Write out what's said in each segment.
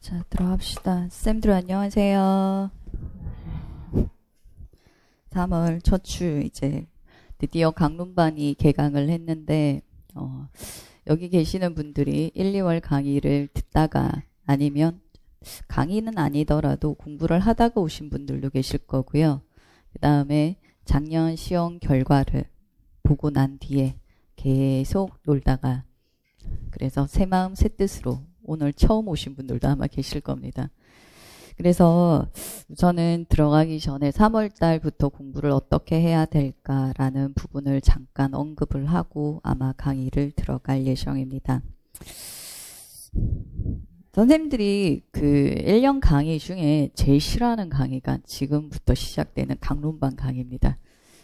자, 들어갑시다. 쌤들 안녕하세요. 3월 첫 주 이제 드디어 강론반이 개강을 했는데 여기 계시는 분들이 1, 2월 강의를 듣다가 아니면 강의는 아니더라도 공부를 하다가 오신 분들도 계실 거고요. 그 다음에 작년 시험 결과를 보고 난 뒤에 계속 놀다가 그래서 새 마음 새 뜻으로 오늘 처음 오신 분들도 아마 계실 겁니다. 그래서 우선은 들어가기 전에 3월 달부터 공부를 어떻게 해야 될까라는 부분을 잠깐 언급을 하고 아마 강의를 들어갈 예정입니다. 선생님들이 그 1년 강의 중에 제일 싫어하는 강의가 지금부터 시작되는 강론반 강의입니다.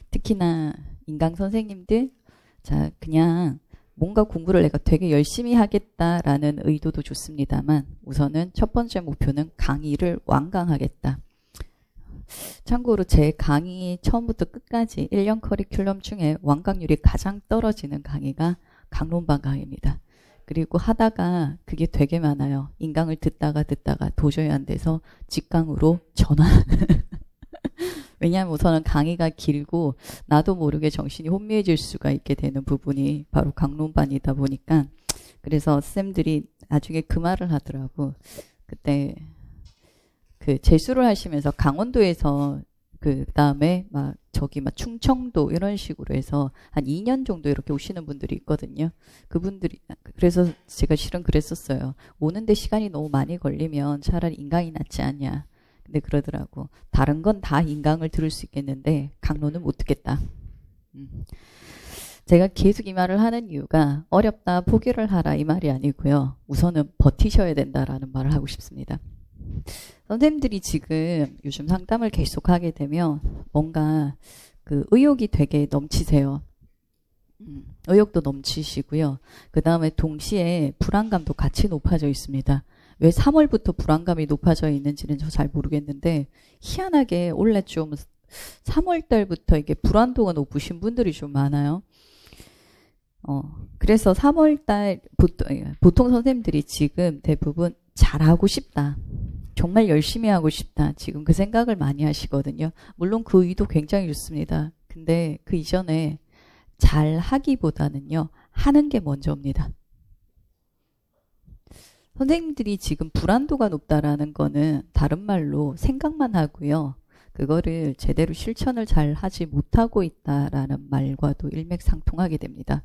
특히나 인강 선생님들, 자, 그냥 뭔가 공부를 내가 되게 열심히 하겠다라는 의도도 좋습니다만 우선은 첫 번째 목표는 강의를 완강하겠다. 참고로 제 강의 처음부터 끝까지 1년 커리큘럼 중에 완강률이 가장 떨어지는 강의가 강론반 강의입니다. 그리고 하다가 그게 되게 많아요. 인강을 듣다가 도저히 안 돼서 직강으로 전환. 왜냐하면 우선은 강의가 길고 나도 모르게 정신이 혼미해질 수가 있게 되는 부분이 바로 강론반이다 보니까 그래서 쌤들이 나중에 그 말을 하더라고. 그때 그 재수를 하시면서 강원도에서 그 다음에 막 충청도 이런 식으로 해서 한 2년 정도 이렇게 오시는 분들이 있거든요. 그분들이 그래서 제가 실은 그랬었어요. 오는데 시간이 너무 많이 걸리면 차라리 인강이 낫지 않냐. 근데 그러더라고. 다른 건 다 인강을 들을 수 있겠는데 강론은 못 듣겠다. 제가 계속 이 말을 하는 이유가 어렵다 포기를 하라 이 말이 아니고요. 우선은 버티셔야 된다라는 말을 하고 싶습니다. 선생님들이 지금 요즘 상담을 계속 하게 되면 뭔가 그 의욕이 되게 넘치세요. 의욕도 넘치시고요. 그 다음에 동시에 불안감도 같이 높아져 있습니다. 왜 3월부터 불안감이 높아져 있는지는 저 잘 모르겠는데 희한하게 원래 좀 3월 달부터 이게 불안도가 높으신 분들이 좀 많아요. 그래서 3월 달 보통 선생님들이 지금 대부분 잘하고 싶다. 정말 열심히 하고 싶다. 지금 그 생각을 많이 하시거든요. 물론 그 의도 굉장히 좋습니다. 근데 그 이전에 잘 하기보다는요. 하는 게 먼저입니다. 선생님들이 지금 불안도가 높다라는 거는 다른 말로 생각만 하고요. 그거를 제대로 실천을 잘 하지 못하고 있다라는 말과도 일맥상통하게 됩니다.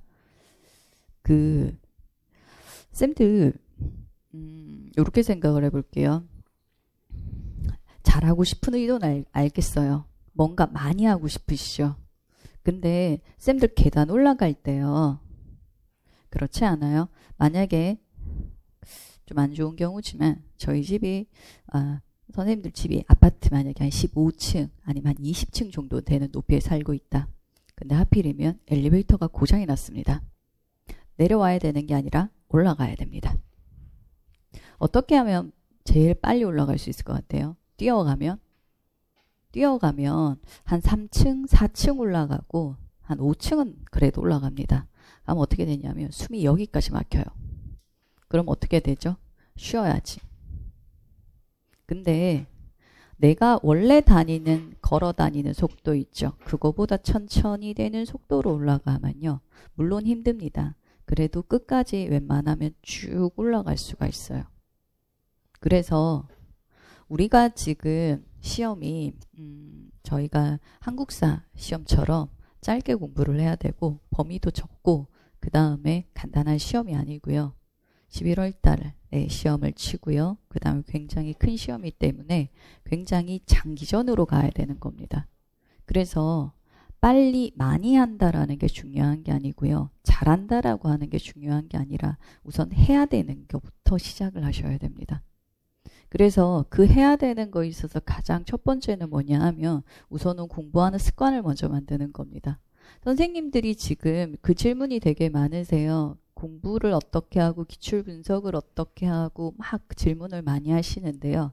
쌤들, 이렇게 생각을 해볼게요. 잘하고 싶은 의도는 알겠어요. 뭔가 많이 하고 싶으시죠. 근데 쌤들 계단 올라갈 때요. 그렇지 않아요? 만약에 좀 안 좋은 경우지만 저희 집이 선생님들 집이 아파트 만약에 한 15층 아니면 한 20층 정도 되는 높이에 살고 있다. 근데 하필이면 엘리베이터가 고장이 났습니다. 내려와야 되는 게 아니라 올라가야 됩니다. 어떻게 하면 제일 빨리 올라갈 수 있을 것 같아요? 뛰어가면 한 3층, 4층 올라가고 한 5층은 그래도 올라갑니다. 그럼 어떻게 되냐면 숨이 여기까지 막혀요. 그럼 어떻게 되죠? 쉬어야지. 근데 내가 원래 걸어 다니는 속도 있죠. 그거보다 천천히 되는 속도로 올라가면요. 물론 힘듭니다. 그래도 끝까지 웬만하면 쭉 올라갈 수가 있어요. 그래서 우리가 지금 시험이 저희가 한국사 시험처럼 짧게 공부를 해야 되고 범위도 적고 그 다음에 간단한 시험이 아니고요. 11월 달에 시험을 치고요. 그 다음에 굉장히 큰 시험이기 때문에 굉장히 장기전으로 가야 되는 겁니다. 그래서 빨리 많이 한다라는 게 중요한 게 아니고요. 잘한다라고 하는 게 중요한 게 아니라 우선 해야 되는 것부터 시작을 하셔야 됩니다. 그래서 그 해야 되는 거에 있어서 가장 첫 번째는 뭐냐 하면 우선은 공부하는 습관을 먼저 만드는 겁니다. 선생님들이 지금 그 질문이 되게 많으세요. 공부를 어떻게 하고 기출 분석을 어떻게 하고 막 질문을 많이 하시는데요.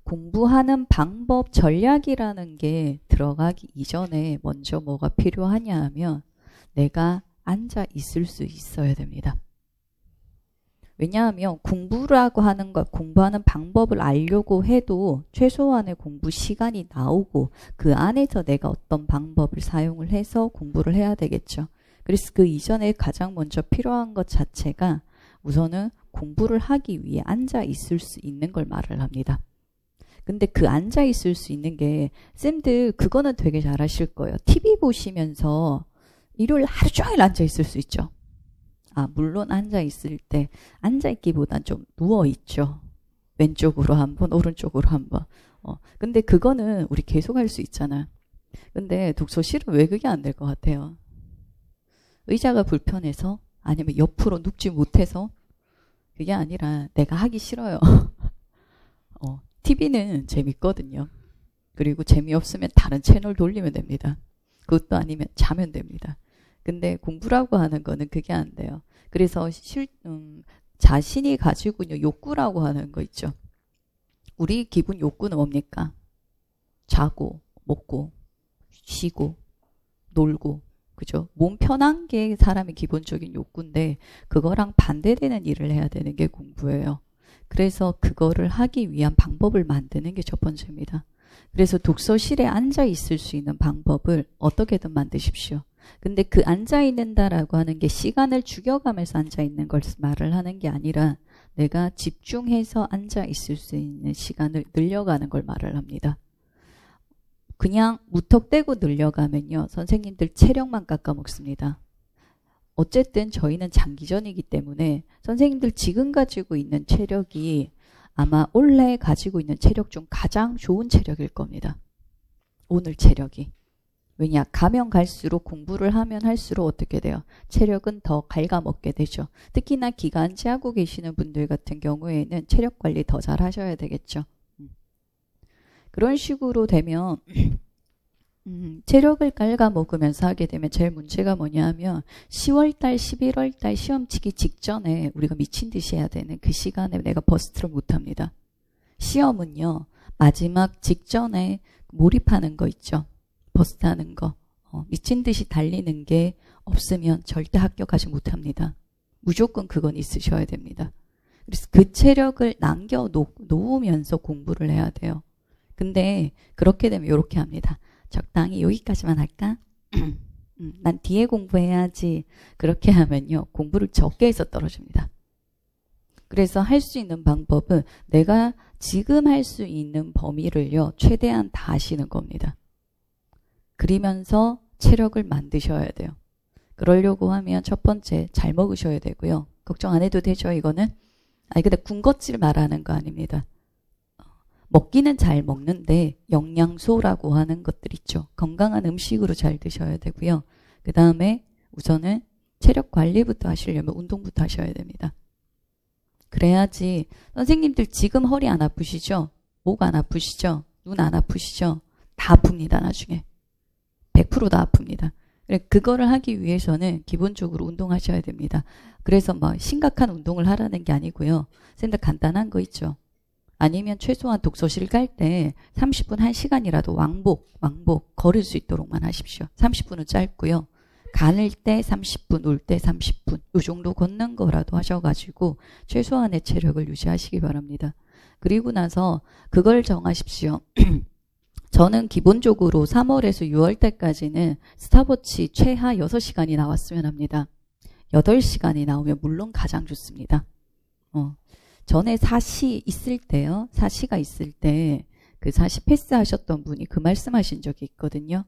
공부하는 방법 전략이라는 게 들어가기 이전에 먼저 뭐가 필요하냐 하면 내가 앉아 있을 수 있어야 됩니다. 왜냐하면 공부라고 하는 것, 공부하는 방법을 알려고 해도 최소한의 공부 시간이 나오고 그 안에서 내가 어떤 방법을 사용을 해서 공부를 해야 되겠죠. 그래서 그 이전에 가장 먼저 필요한 것 자체가 우선은 공부를 하기 위해 앉아 있을 수 있는 걸 말을 합니다. 근데 그 앉아 있을 수 있는 게 쌤들 그거는 되게 잘하실 거예요. TV 보시면서 일요일 하루 종일 앉아 있을 수 있죠. 물론 앉아 있을 때 앉아 있기보단 좀 누워 있죠. 왼쪽으로 한번, 오른쪽으로 한번. 근데 그거는 우리 계속 할 수 있잖아. 근데 독서실은 왜 그게 안 될 것 같아요? 의자가 불편해서? 아니면 옆으로 눕지 못해서? 그게 아니라 내가 하기 싫어요. TV는 재밌거든요. 그리고 재미없으면 다른 채널 돌리면 됩니다. 그것도 아니면 자면 됩니다. 근데 공부라고 하는 거는 그게 안 돼요. 그래서 자신이 가지고 있는 욕구라고 하는 거 있죠. 우리 기본 욕구는 뭡니까? 자고, 먹고, 쉬고, 놀고, 그죠? 몸 편한 게 사람의 기본적인 욕구인데 그거랑 반대되는 일을 해야 되는 게 공부예요. 그래서 그거를 하기 위한 방법을 만드는 게 첫 번째입니다. 그래서 독서실에 앉아 있을 수 있는 방법을 어떻게든 만드십시오. 근데 그 앉아 있는다라고 하는 게 시간을 죽여가면서 앉아 있는 걸 말을 하는 게 아니라 내가 집중해서 앉아 있을 수 있는 시간을 늘려가는 걸 말을 합니다. 그냥 무턱대고 늘려가면요. 선생님들 체력만 깎아먹습니다. 어쨌든 저희는 장기전이기 때문에 선생님들 지금 가지고 있는 체력이 아마 원래 가지고 있는 체력 중 가장 좋은 체력일 겁니다. 오늘 체력이. 왜냐? 가면 갈수록 공부를 하면 할수록 어떻게 돼요? 체력은 더 갉아먹게 되죠. 특히나 기간제 하고 계시는 분들 같은 경우에는 체력 관리 더 잘 하셔야 되겠죠. 그런 식으로 되면 체력을 갉아먹으면서 하게 되면 제일 문제가 뭐냐 하면 10월달, 11월달 시험 치기 직전에 우리가 미친 듯이 해야 되는 그 시간에 내가 버스트를 못합니다. 시험은요. 마지막 직전에 몰입하는 거 있죠. 버스트하는 거. 미친 듯이 달리는 게 없으면 절대 합격하지 못합니다. 무조건 그건 있으셔야 됩니다. 그래서 그 체력을 남겨놓으면서 공부를 해야 돼요. 근데 그렇게 되면 이렇게 합니다. 적당히 여기까지만 할까? 난 뒤에 공부해야지. 그렇게 하면요. 공부를 적게 해서 떨어집니다. 그래서 할 수 있는 방법은 내가 지금 할 수 있는 범위를요. 최대한 다 하시는 겁니다. 그리면서 체력을 만드셔야 돼요. 그러려고 하면 첫 번째 잘 먹으셔야 되고요. 걱정 안 해도 되죠, 이거는? 근데 군것질 말하는 거 아닙니다. 먹기는 잘 먹는데 영양소라고 하는 것들 있죠. 건강한 음식으로 잘 드셔야 되고요. 그 다음에 우선은 체력 관리부터 하시려면 운동부터 하셔야 됩니다. 그래야지 선생님들 지금 허리 안 아프시죠? 목 안 아프시죠? 눈 안 아프시죠? 다 아픕니다. 나중에. 100% 다 아픕니다. 그거를 하기 위해서는 기본적으로 운동하셔야 됩니다. 그래서 심각한 운동을 하라는 게 아니고요. 선생님들 간단한 거 있죠. 아니면 최소한 독서실 갈 때 30분 1시간이라도 왕복 걸을 수 있도록만 하십시오. 30분은 짧고요. 가늘 때 30분, 올 때 30분 이 정도 걷는 거라도 하셔가지고 최소한의 체력을 유지하시기 바랍니다. 그리고 나서 그걸 정하십시오. 저는 기본적으로 3월에서 6월 때까지는 스탑워치 최하 6시간이 나왔으면 합니다. 8시간이 나오면 물론 가장 좋습니다. 전에 사시 있을 때요. 사시가 있을 때 그 사시 패스하셨던 분이 그 말씀하신 적이 있거든요.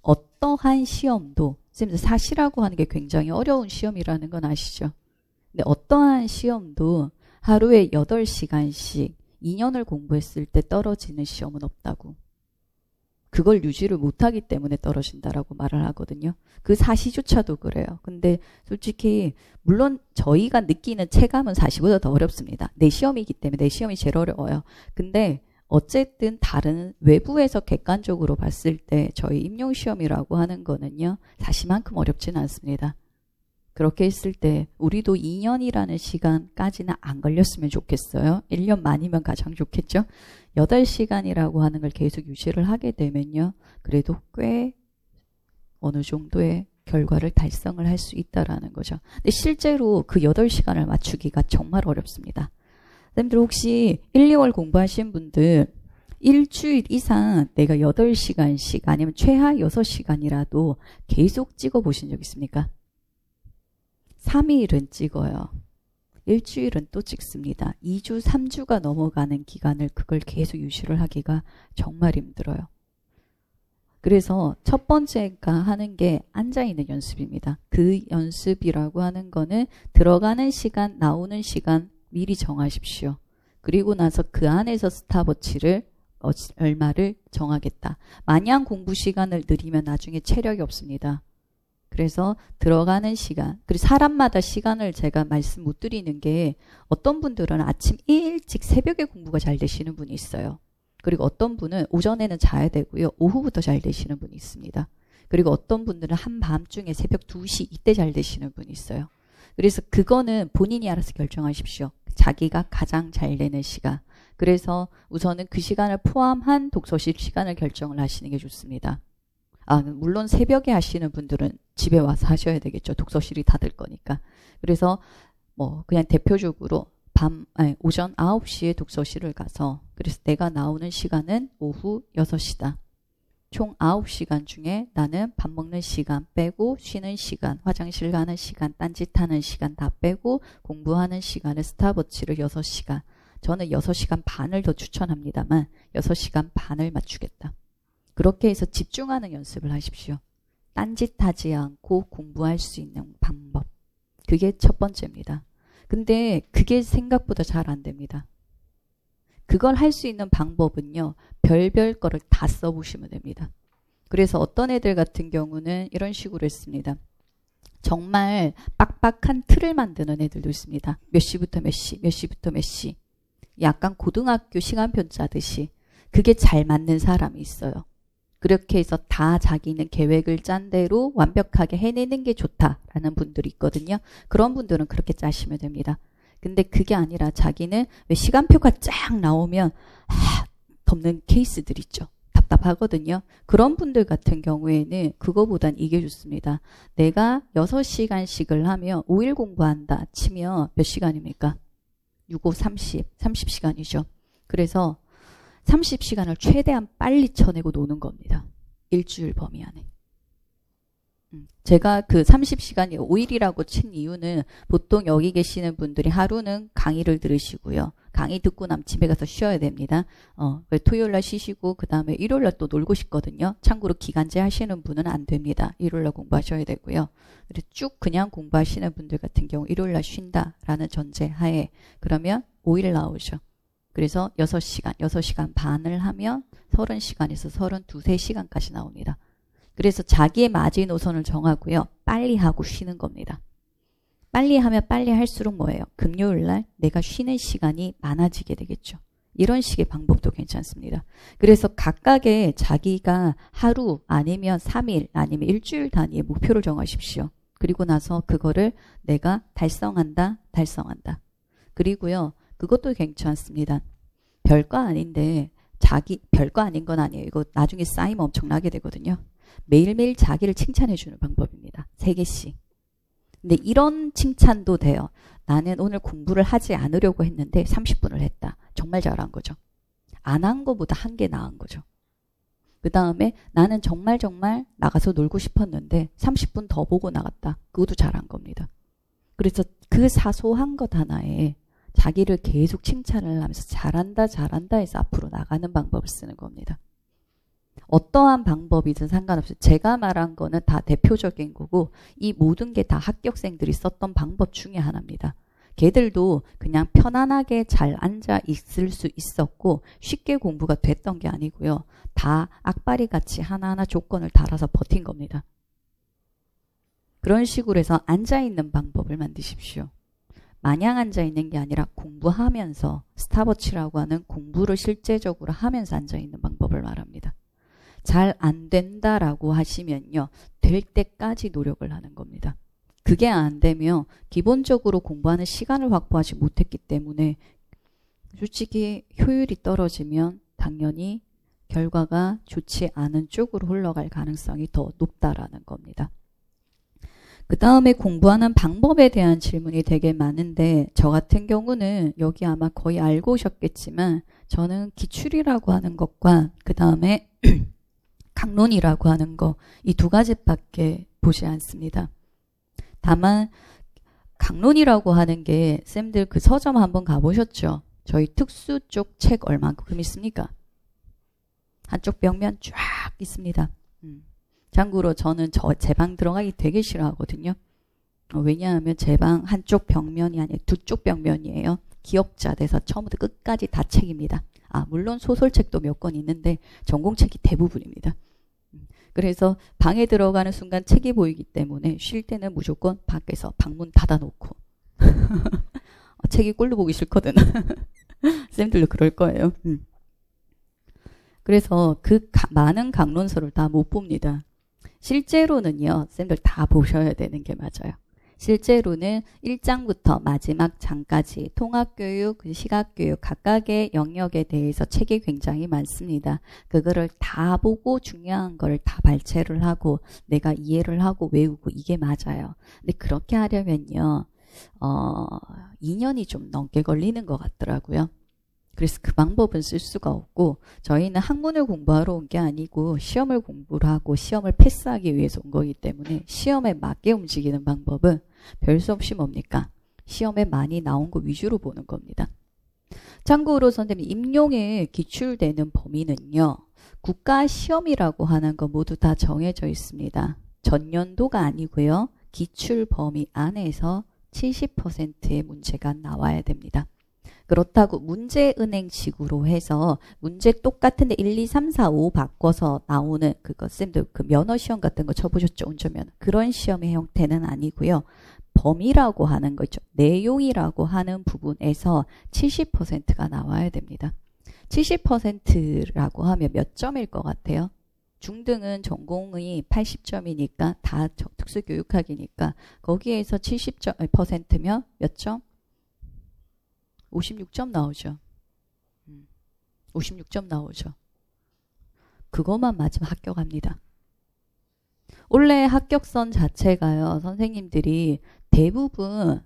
어떠한 시험도 선생님들 사시라고 하는 게 굉장히 어려운 시험이라는 건 아시죠? 근데 어떠한 시험도 하루에 8시간씩 2년을 공부했을 때 떨어지는 시험은 없다고. 그걸 유지를 못하기 때문에 떨어진다라고 말을 하거든요. 그 사시조차도 그래요. 근데 솔직히 물론 저희가 느끼는 체감은 사시보다 더 어렵습니다. 내 시험이기 때문에 내 시험이 제일 어려워요. 근데 어쨌든 다른 외부에서 객관적으로 봤을 때 저희 임용시험이라고 하는 거는요. 사시만큼 어렵지는 않습니다. 그렇게 했을 때 우리도 2년이라는 시간까지는 안 걸렸으면 좋겠어요. 1년 만이면 가장 좋겠죠. 8시간이라고 하는 걸 계속 유지를 하게 되면요. 그래도 꽤 어느 정도의 결과를 달성을 할 수 있다라는 거죠. 근데 실제로 그 8시간을 맞추기가 정말 어렵습니다. 선생님들 혹시 1, 2월 공부하신 분들 일주일 이상 내가 8시간씩 아니면 최하 6시간이라도 계속 찍어보신 적 있습니까? 3일은 찍어요. 일주일은 또 찍습니다. 2주, 3주가 넘어가는 기간을 그걸 계속 유지를 하기가 정말 힘들어요. 그래서 첫 번째가 하는 게 앉아있는 연습입니다. 그 연습이라고 하는 거는 들어가는 시간, 나오는 시간 미리 정하십시오. 그리고 나서 그 안에서 스탑워치를 얼마를 정하겠다. 마냥 공부 시간을 늘리면 나중에 체력이 없습니다. 그래서 들어가는 시간, 그리고 사람마다 시간을 제가 말씀 못 드리는 게 어떤 분들은 아침 일찍 새벽에 공부가 잘 되시는 분이 있어요. 그리고 어떤 분은 오전에는 자야 되고요. 오후부터 잘 되시는 분이 있습니다. 그리고 어떤 분들은 한밤중에 새벽 2시 이때 잘 되시는 분이 있어요. 그래서 그거는 본인이 알아서 결정하십시오. 자기가 가장 잘 되는 시간. 그래서 우선은 그 시간을 포함한 독서실 시간을 결정을 하시는 게 좋습니다. 물론 새벽에 하시는 분들은 집에 와서 하셔야 되겠죠. 독서실이 닫을 거니까. 그래서 그냥 대표적으로 오전 9시에 독서실을 가서 그래서 내가 나오는 시간은 오후 6시다. 총 9시간 중에 나는 밥 먹는 시간 빼고 쉬는 시간, 화장실 가는 시간, 딴짓하는 시간 다 빼고 공부하는 시간에 스탑워치를 6시간. 저는 6시간 반을 더 추천합니다만 6시간 반을 맞추겠다. 그렇게 해서 집중하는 연습을 하십시오. 딴짓하지 않고 공부할 수 있는 방법. 그게 첫 번째입니다. 근데 그게 생각보다 잘 안 됩니다. 그걸 할 수 있는 방법은요. 별별 거를 다 써보시면 됩니다. 그래서 어떤 애들 같은 경우는 이런 식으로 했습니다. 정말 빡빡한 틀을 만드는 애들도 있습니다. 몇 시부터 몇 시, 몇 시부터 몇 시. 약간 고등학교 시간표 짜듯이 그게 잘 맞는 사람이 있어요. 그렇게 해서 다 자기는 계획을 짠 대로 완벽하게 해내는 게 좋다라는 분들이 있거든요. 그런 분들은 그렇게 짜시면 됩니다. 근데 그게 아니라 자기는 왜 시간표가 쫙 나오면 덮는 케이스들 있죠. 답답하거든요. 그런 분들 같은 경우에는 그거보단 이게 좋습니다. 내가 6시간씩을 하면 5일 공부한다 치면 몇 시간입니까? 6, 5, 30시간이죠. 그래서 30시간을 최대한 빨리 쳐내고 노는 겁니다. 일주일 범위 안에. 제가 그 30시간이 5일이라고 친 이유는 보통 여기 계시는 분들이 하루는 강의를 들으시고요. 강의 듣고 나면 집에 가서 쉬어야 됩니다. 토요일날 쉬시고 그 다음에 일요일날 또 놀고 싶거든요. 참고로 기간제 하시는 분은 안 됩니다. 일요일날 공부하셔야 되고요. 그래서 쭉 그냥 공부하시는 분들 같은 경우 일요일날 쉰다라는 전제하에 그러면 5일 나오죠. 그래서 6시간 반을 하면 30시간에서 32~33시간까지 나옵니다. 그래서 자기의 마지노선을 정하고요. 빨리 하고 쉬는 겁니다. 빨리 하면 빨리 할수록 뭐예요? 금요일날 내가 쉬는 시간이 많아지게 되겠죠. 이런 식의 방법도 괜찮습니다. 그래서 각각의 자기가 하루 아니면 3일 아니면 일주일 단위의 목표를 정하십시오. 그리고 나서 그거를 내가 달성한다. 그리고요. 그것도 괜찮습니다. 별거 아닌데 별거 아닌 건 아니에요. 이거 나중에 쌓이면 엄청나게 되거든요. 매일매일 자기를 칭찬해주는 방법입니다. 3개씩. 근데 이런 칭찬도 돼요. 나는 오늘 공부를 하지 않으려고 했는데 30분을 했다. 정말 잘한 거죠. 안 한 거보다 한 게 나은 거죠. 그 다음에 나는 정말 나가서 놀고 싶었는데 30분 더 보고 나갔다. 그것도 잘한 겁니다. 그래서 그 사소한 것 하나에 자기를 계속 칭찬을 하면서 잘한다 해서 앞으로 나가는 방법을 쓰는 겁니다. 어떠한 방법이든 상관없이 제가 말한 거는 다 대표적인 거고 이 모든 게 다 합격생들이 썼던 방법 중에 하나입니다. 걔들도 그냥 편안하게 잘 앉아 있을 수 있었고 쉽게 공부가 됐던 게 아니고요. 다 악바리 같이 하나하나 조건을 달아서 버틴 겁니다. 그런 식으로 해서 앉아있는 방법을 만드십시오. 마냥 앉아있는 게 아니라 공부하면서 스탑워치라고 하는 공부를 실제적으로 하면서 앉아있는 방법을 말합니다. 잘 안 된다라고 하시면요. 될 때까지 노력을 하는 겁니다. 그게 안 되면 기본적으로 공부하는 시간을 확보하지 못했기 때문에 솔직히 효율이 떨어지면 당연히 결과가 좋지 않은 쪽으로 흘러갈 가능성이 더 높다라는 겁니다. 그 다음에 공부하는 방법에 대한 질문이 되게 많은데 저 같은 경우는 여기 아마 거의 알고 오셨겠지만 저는 기출이라고 하는 것과 그 다음에 강론이라고 하는 거 이 두 가지밖에 보지 않습니다. 다만 강론이라고 하는 게 쌤들 그 서점 한번 가보셨죠? 저희 특수 쪽 책 얼마큼 있습니까? 한쪽 벽면 쫙 있습니다. 참고로 저는 제 방 들어가기 되게 싫어하거든요. 왜냐하면 제 방 한쪽 벽면이 아니라 두 쪽 벽면이에요. 기억자 돼서 처음부터 끝까지 다 책입니다. 물론 소설책도 몇 권 있는데 전공책이 대부분입니다. 그래서 방에 들어가는 순간 책이 보이기 때문에 쉴 때는 무조건 밖에서 방문 닫아놓고 책이 꼴로 보기 싫거든. 쌤들도 그럴 거예요. 그래서 그 많은 강론서를 다 못 봅니다. 실제로는요. 쌤들 다 보셔야 되는 게 맞아요. 실제로는 1장부터 마지막 장까지 통합교육, 시각교육 각각의 영역에 대해서 책이 굉장히 많습니다. 그거를 다 보고 중요한 걸 다 발췌를 하고 내가 이해를 하고 외우고 이게 맞아요. 근데 그렇게 하려면요. 2년이 좀 넘게 걸리는 것 같더라고요. 그래서 그 방법은 쓸 수가 없고 저희는 학문을 공부하러 온 게 아니고 시험을 공부를 하고 시험을 패스하기 위해서 온 거기 때문에 시험에 맞게 움직이는 방법은 별 수 없이 뭡니까? 시험에 많이 나온 거 위주로 보는 겁니다. 참고로 선생님 임용에 기출되는 범위는요. 국가시험이라고 하는 거 모두 다 정해져 있습니다. 전년도가 아니고요. 기출 범위 안에서 70%의 문제가 나와야 됩니다. 그렇다고 문제은행식으로 해서 문제 똑같은데 1, 2, 3, 4, 5 바꿔서 나오는 그거 쌤들 그 면허시험 같은 거 쳐보셨죠? 운전면허. 그런 시험의 형태는 아니고요. 범위라고 하는 거 있죠. 내용이라고 하는 부분에서 70%가 나와야 됩니다. 70%라고 하면 몇 점일 것 같아요? 중등은 전공이 80점이니까 다 특수교육학이니까 거기에서 70%면 몇 점? 56점 나오죠. 56점 나오죠. 그것만 맞으면 합격합니다. 원래 합격선 자체가요. 선생님들이 대부분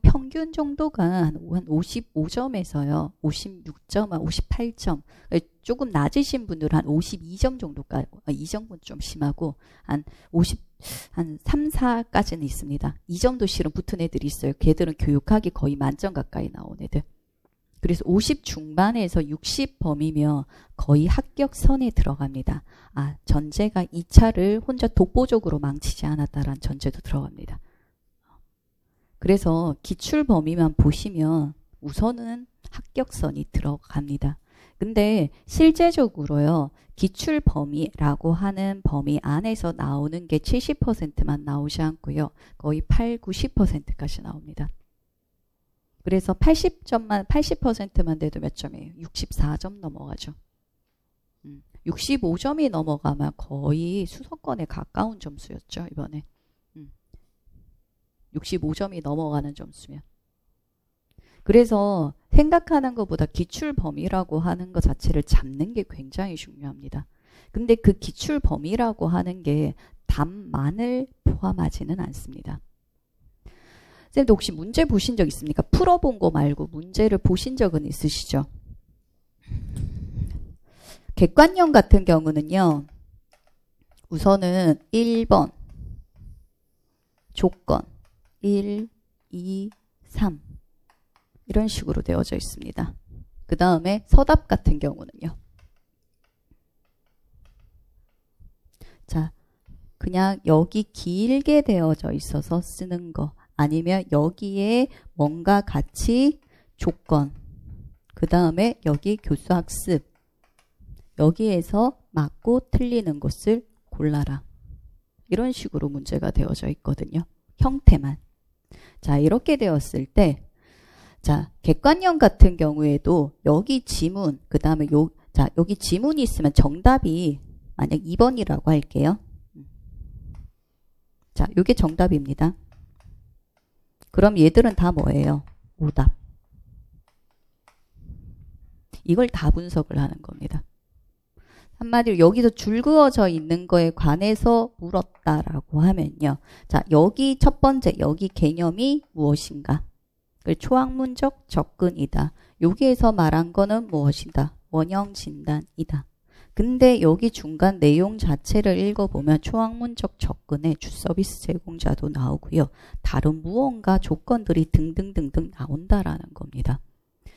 평균 정도가 한 55점에서요. 56점, 58점. 조금 낮으신 분들은 한 52점 정도까지, 이 정도는 좀 심하고 한 3, 4까지는 있습니다. 이 정도 실은 붙은 애들이 있어요. 걔들은 교육학이 거의 만점 가까이 나온 애들. 그래서 50 중반에서 60 범위면 거의 합격선에 들어갑니다. 전제가 2차를 혼자 독보적으로 망치지 않았다라는 전제도 들어갑니다. 그래서 기출 범위만 보시면 우선은 합격선이 들어갑니다. 근데 실제적으로요. 기출 범위라고 하는 범위 안에서 나오는 게 70%만 나오지 않고요. 거의 8, 90%까지 나옵니다. 그래서 80%만 돼도 몇 점이에요? 64점 넘어가죠. 65점이 넘어가면 거의 수석권에 가까운 점수였죠. 이번에. 65점이 넘어가는 점수면. 그래서 생각하는 것보다 기출 범위라고 하는 것 자체를 잡는 게 굉장히 중요합니다. 근데 그 기출 범위라고 하는 게 답만을 포함하지는 않습니다. 쌤도 혹시 문제 보신 적 있습니까? 풀어본 거 말고 문제를 보신 적은 있으시죠? 객관형 같은 경우는요. 우선은 1번 조건 1, 2, 3 이런 식으로 되어져 있습니다. 그 다음에 서답 같은 경우는요. 자, 그냥 여기 길게 되어져 있어서 쓰는 거 아니면 여기에 뭔가 같이 조건 그 다음에 여기 교수학습 여기에서 맞고 틀리는 것을 골라라. 이런 식으로 문제가 되어져 있거든요. 형태만. 자, 이렇게 되었을 때 자, 객관형 같은 경우에도 여기 지문, 그 다음에 여기 지문이 있으면 정답이 만약 2번이라고 할게요. 자, 이게 정답입니다. 그럼 얘들은 다 뭐예요? 오답. 이걸 다 분석을 하는 겁니다. 한마디로 여기서 줄 그어져 있는 거에 관해서 물었다라고 하면요. 자, 여기 첫 번째, 여기 개념이 무엇인가? 초학문적 접근이다. 여기에서 말한 거는 무엇이다? 원형 진단이다. 근데 여기 중간 내용 자체를 읽어보면 초학문적 접근에 주서비스 제공자도 나오고요. 다른 무언가 조건들이 등등등등 나온다라는 겁니다.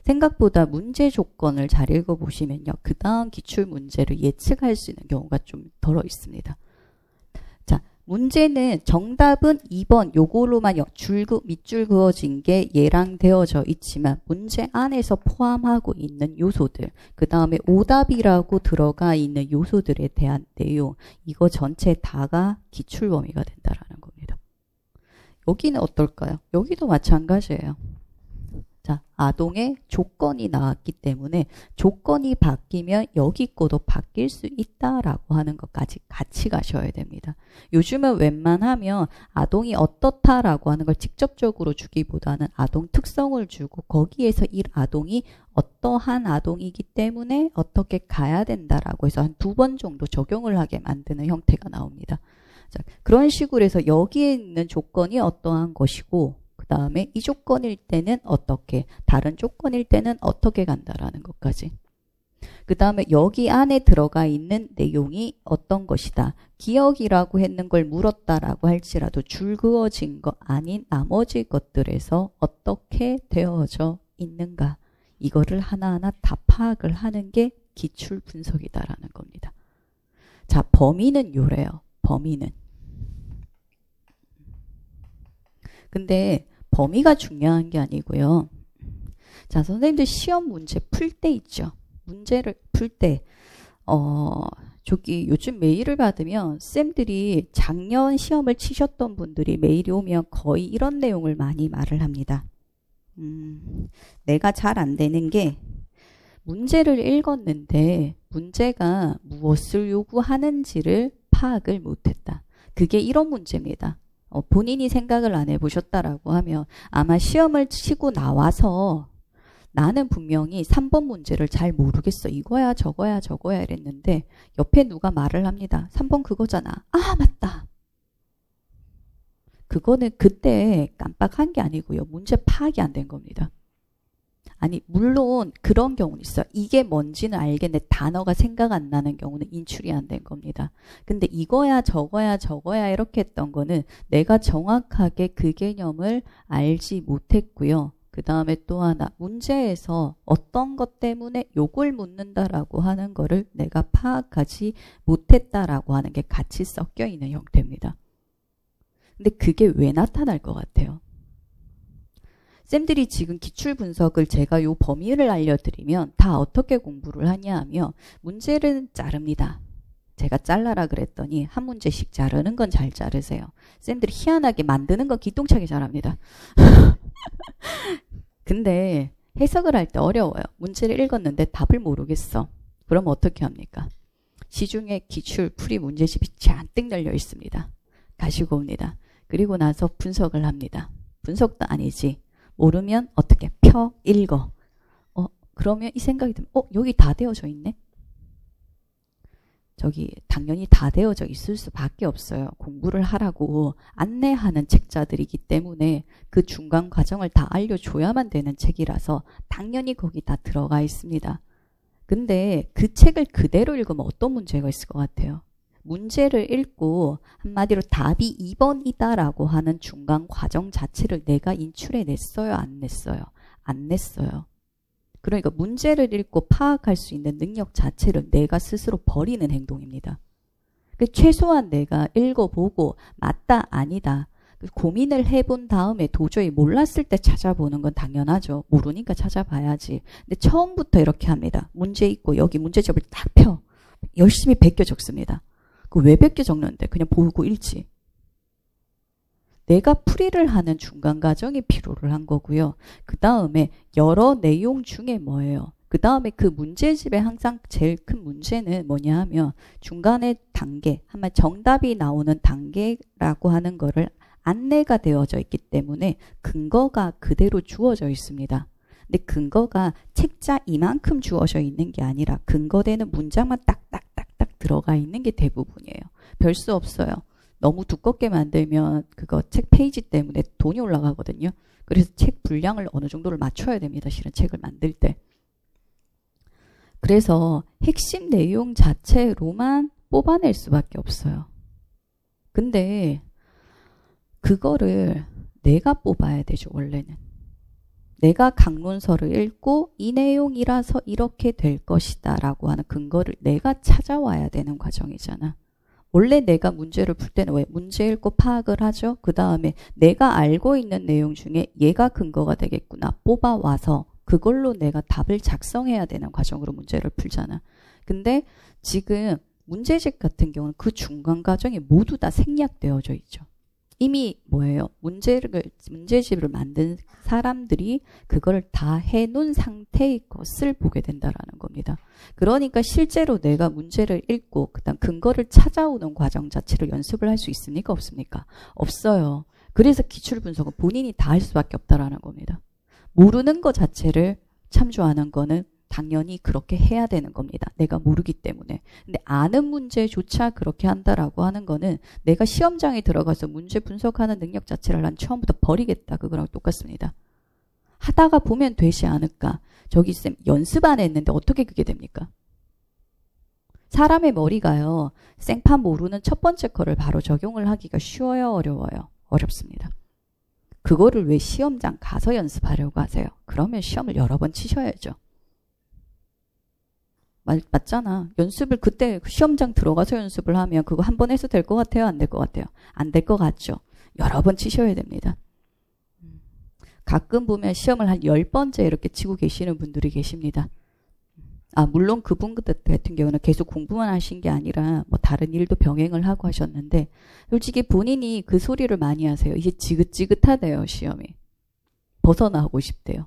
생각보다 문제 조건을 잘 읽어보시면요. 그 다음 기출 문제를 예측할 수 있는 경우가 좀 덜어 있습니다. 자, 문제는 정답은 2번 요거로만 밑줄 그어진 게 얘랑 되어져 있지만 문제 안에서 포함하고 있는 요소들, 그 다음에 오답이라고 들어가 있는 요소들에 대한 내용, 이거 전체 다가 기출 범위가 된다라는 겁니다. 여기는 어떨까요? 여기도 마찬가지예요. 자, 아동의 조건이 나왔기 때문에 조건이 바뀌면 여기 거도 바뀔 수 있다라고 하는 것까지 같이 가셔야 됩니다. 요즘은 웬만하면 아동이 어떻다라고 하는 걸 직접적으로 주기보다는 아동 특성을 주고 거기에서 이 아동이 어떠한 아동이기 때문에 어떻게 가야 된다라고 해서 한 2번 정도 적용을 하게 만드는 형태가 나옵니다. 자, 그런 식으로 해서 여기에 있는 조건이 어떠한 것이고 그 다음에 이 조건일 때는 어떻게, 다른 조건일 때는 어떻게 간다라는 것까지. 그 다음에 여기 안에 들어가 있는 내용이 어떤 것이다. 기억이라고 했는 걸 물었다라고 할지라도 줄 그어진 거 아닌 나머지 것들에서 어떻게 되어져 있는가. 이거를 하나하나 다 파악을 하는 게 기출 분석이다라는 겁니다. 자, 범위는 요래요. 범위는. 근데 범위가 중요한 게 아니고요. 자, 선생님들 시험 문제 풀 때 있죠. 문제를 풀 때 저기 요즘 메일을 받으면 쌤들이 작년 시험을 치셨던 분들이 메일이 오면 거의 이런 내용을 많이 말을 합니다. 내가 잘 안 되는 게 문제를 읽었는데 문제가 무엇을 요구하는지를 파악을 못했다. 그게 이런 문제입니다. 본인이 생각을 안 해보셨다라고 하면 아마 시험을 치고 나와서 나는 분명히 3번 문제를 잘 모르겠어. 이거야 저거야 저거야 이랬는데 옆에 누가 말을 합니다. 3번 그거잖아. 아 맞다. 그거는 그때 깜빡한 게 아니고요. 문제 파악이 안 된 겁니다. 아니 물론 그런 경우는 있어요. 이게 뭔지는 알겠는데 단어가 생각 안 나는 경우는 인출이 안 된 겁니다. 근데 이거야 저거야 저거야 이렇게 했던 거는 내가 정확하게 그 개념을 알지 못했고요. 그 다음에 또 하나 문제에서 어떤 것 때문에 요걸 묻는다라고 하는 거를 내가 파악하지 못했다라고 하는 게 같이 섞여 있는 형태입니다. 근데 그게 왜 나타날 것 같아요? 쌤들이 지금 기출 분석을 제가 요 범위를 알려드리면 다 어떻게 공부를 하냐 하면 문제를 자릅니다. 제가 잘라라 그랬더니 한 문제씩 자르는 건 잘 자르세요. 쌤들이 희한하게 만드는 건 기똥차게 잘합니다. 근데 해석을 할 때 어려워요. 문제를 읽었는데 답을 모르겠어. 그럼 어떻게 합니까? 시중에 기출, 풀이 문제집이 잔뜩 열려 있습니다. 가지고 옵니다. 그리고 나서 분석을 합니다. 분석도 아니지. 모르면 어떻게 펴 읽어. 그러면 이 생각이 들면 여기 다 되어져 있네. 저기 당연히 다 되어져 있을 수밖에 없어요. 공부를 하라고 안내하는 책자들이기 때문에 그 중간 과정을 다 알려줘야만 되는 책이라서 당연히 거기 다 들어가 있습니다. 근데 그 책을 그대로 읽으면 어떤 문제가 있을 것 같아요? 문제를 읽고 한마디로 답이 2번이다라고 하는 중간 과정 자체를 내가 인출해 냈어요? 안 냈어요? 안 냈어요. 그러니까 문제를 읽고 파악할 수 있는 능력 자체를 내가 스스로 버리는 행동입니다. 최소한 내가 읽어보고 맞다 아니다 고민을 해본 다음에 도저히 몰랐을 때 찾아보는 건 당연하죠. 모르니까 찾아봐야지. 근데 처음부터 이렇게 합니다. 문제 있고 여기 문제집을 딱 펴. 열심히 베껴 적습니다. 그 왜 베껴 적는데 그냥 보고 읽지. 내가 풀이를 하는 중간 과정이 필요를 한 거고요. 그 다음에 여러 내용 중에 뭐예요? 그 다음에 그 문제집의 항상 제일 큰 문제는 뭐냐 하면 중간에 단계, 한마디 정답이 나오는 단계라고 하는 거를 안내가 되어져 있기 때문에 근거가 그대로 주어져 있습니다. 근데 근거가 책자 이만큼 주어져 있는 게 아니라 근거되는 문장만 딱딱딱 들어가 있는 게 대부분이에요. 별 수 없어요. 너무 두껍게 만들면 그거 책 페이지 때문에 돈이 올라가거든요. 그래서 책 분량을 어느 정도를 맞춰야 됩니다. 실은 책을 만들 때. 그래서 핵심 내용 자체로만 뽑아낼 수밖에 없어요. 근데 그거를 내가 뽑아야 되죠, 원래는. 내가 강론서를 읽고 이 내용이라서 이렇게 될 것이다 라고 하는 근거를 내가 찾아와야 되는 과정이잖아. 원래 내가 문제를 풀 때는 왜? 문제 읽고 파악을 하죠. 그 다음에 내가 알고 있는 내용 중에 얘가 근거가 되겠구나 뽑아와서 그걸로 내가 답을 작성해야 되는 과정으로 문제를 풀잖아. 근데 지금 문제집 같은 경우는 그 중간 과정이 모두 다 생략되어져 있죠. 이미 뭐예요? 문제집을 만든 사람들이 그걸 다 해놓은 상태의 것을 보게 된다라는 겁니다. 그러니까 실제로 내가 문제를 읽고 그다음 근거를 찾아오는 과정 자체를 연습을 할 수 있습니까? 없습니까? 없어요. 그래서 기출분석은 본인이 다 할 수밖에 없다라는 겁니다. 모르는 것 자체를 참조하는 거는 당연히 그렇게 해야 되는 겁니다. 내가 모르기 때문에. 근데 아는 문제조차 그렇게 한다라고 하는 거는 내가 시험장에 들어가서 문제 분석하는 능력 자체를 난 처음부터 버리겠다. 그거랑 똑같습니다. 하다가 보면 되지 않을까. 저기 쌤 연습 안 했는데 어떻게 그게 됩니까? 사람의 머리가요. 생판 모르는 첫 번째 거를 바로 적용을 하기가 쉬워요? 어려워요? 어렵습니다. 그거를 왜 시험장 가서 연습하려고 하세요? 그러면 시험을 여러 번 치셔야죠. 맞잖아. 연습을 그때 시험장 들어가서 연습을 하면 그거 한 번 해서 될 것 같아요? 안 될 것 같아요? 안 될 것 같죠. 여러 번 치셔야 됩니다. 가끔 보면 시험을 한 10번째 이렇게 치고 계시는 분들이 계십니다. 물론 그분 같은 경우는 계속 공부만 하신 게 아니라 뭐 다른 일도 병행을 하고 하셨는데 솔직히 본인이 그 소리를 많이 하세요. 이게 지긋지긋하대요. 시험이. 벗어나고 싶대요.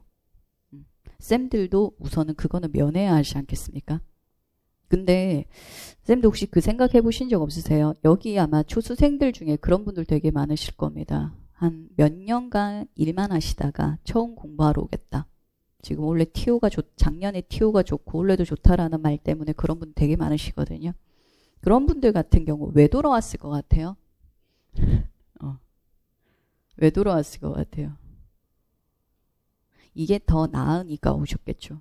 쌤들도 우선은 그거는 면해야 하지 않겠습니까? 근데 쌤도 혹시 그 생각해 보신 적 없으세요? 여기 아마 초수생들 중에 그런 분들 되게 많으실 겁니다. 한 몇 년간 일만 하시다가 처음 공부하러 오겠다. 지금 원래 작년에 TO가 좋고 올해도 좋다라는 말 때문에 그런 분 되게 많으시거든요. 그런 분들 같은 경우 왜 돌아왔을 것 같아요? 왜 돌아왔을 것 같아요? 이게 더 나으니까 오셨겠죠.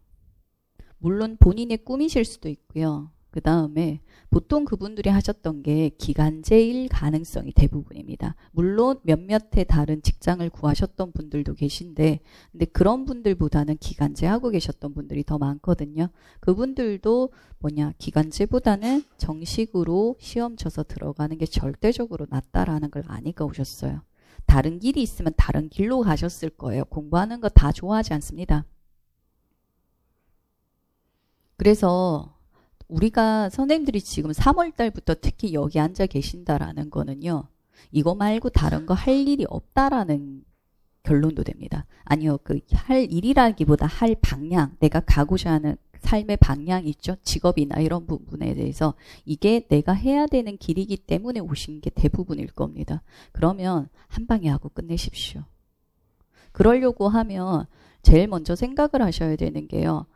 물론 본인의 꿈이실 수도 있고요. 그 다음에 보통 그분들이 하셨던 게 기간제일 가능성이 대부분입니다. 물론 몇몇의 다른 직장을 구하셨던 분들도 계신데 근데 그런 분들보다는 기간제 하고 계셨던 분들이 더 많거든요. 그분들도 기간제보다는 정식으로 시험 쳐서 들어가는 게 절대적으로 낫다라는 걸 아니까 오셨어요. 다른 길이 있으면 다른 길로 가셨을 거예요. 공부하는 거 다 좋아하지 않습니다. 그래서 우리가 선생님들이 지금 3월 달부터 특히 여기 앉아 계신다라는 거는요. 이거 말고 다른 거 할 일이 없다라는 결론도 됩니다. 아니요. 할 일이라기보다 할 방향, 내가 가고자 하는 삶의 방향이 있죠. 직업이나 이런 부분에 대해서 이게 내가 해야 되는 길이기 때문에 오신 게 대부분일 겁니다. 그러면 한 방에 하고 끝내십시오. 그러려고 하면 제일 먼저 생각을 하셔야 되는 게요.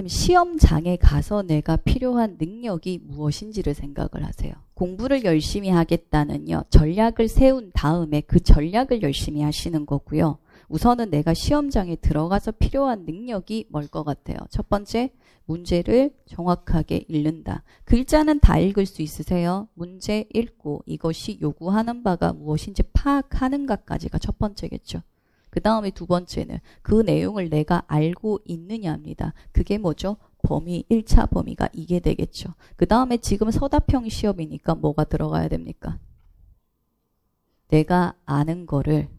시험장에 가서 내가 필요한 능력이 무엇인지를 생각을 하세요. 공부를 열심히 하겠다는요. 전략을 세운 다음에 그 전략을 열심히 하시는 거고요. 우선은 내가 시험장에 들어가서 필요한 능력이 뭘 것 같아요. 첫 번째, 문제를 정확하게 읽는다. 글자는 다 읽을 수 있으세요? 문제 읽고 이것이 요구하는 바가 무엇인지 파악하는가까지가 첫 번째겠죠. 그 다음에 두 번째는 그 내용을 내가 알고 있느냐입니다. 그게 뭐죠? 범위, 1차 범위가 이게 되겠죠. 그 다음에 지금 서답형 시험이니까 뭐가 들어가야 됩니까? 내가 아는 거를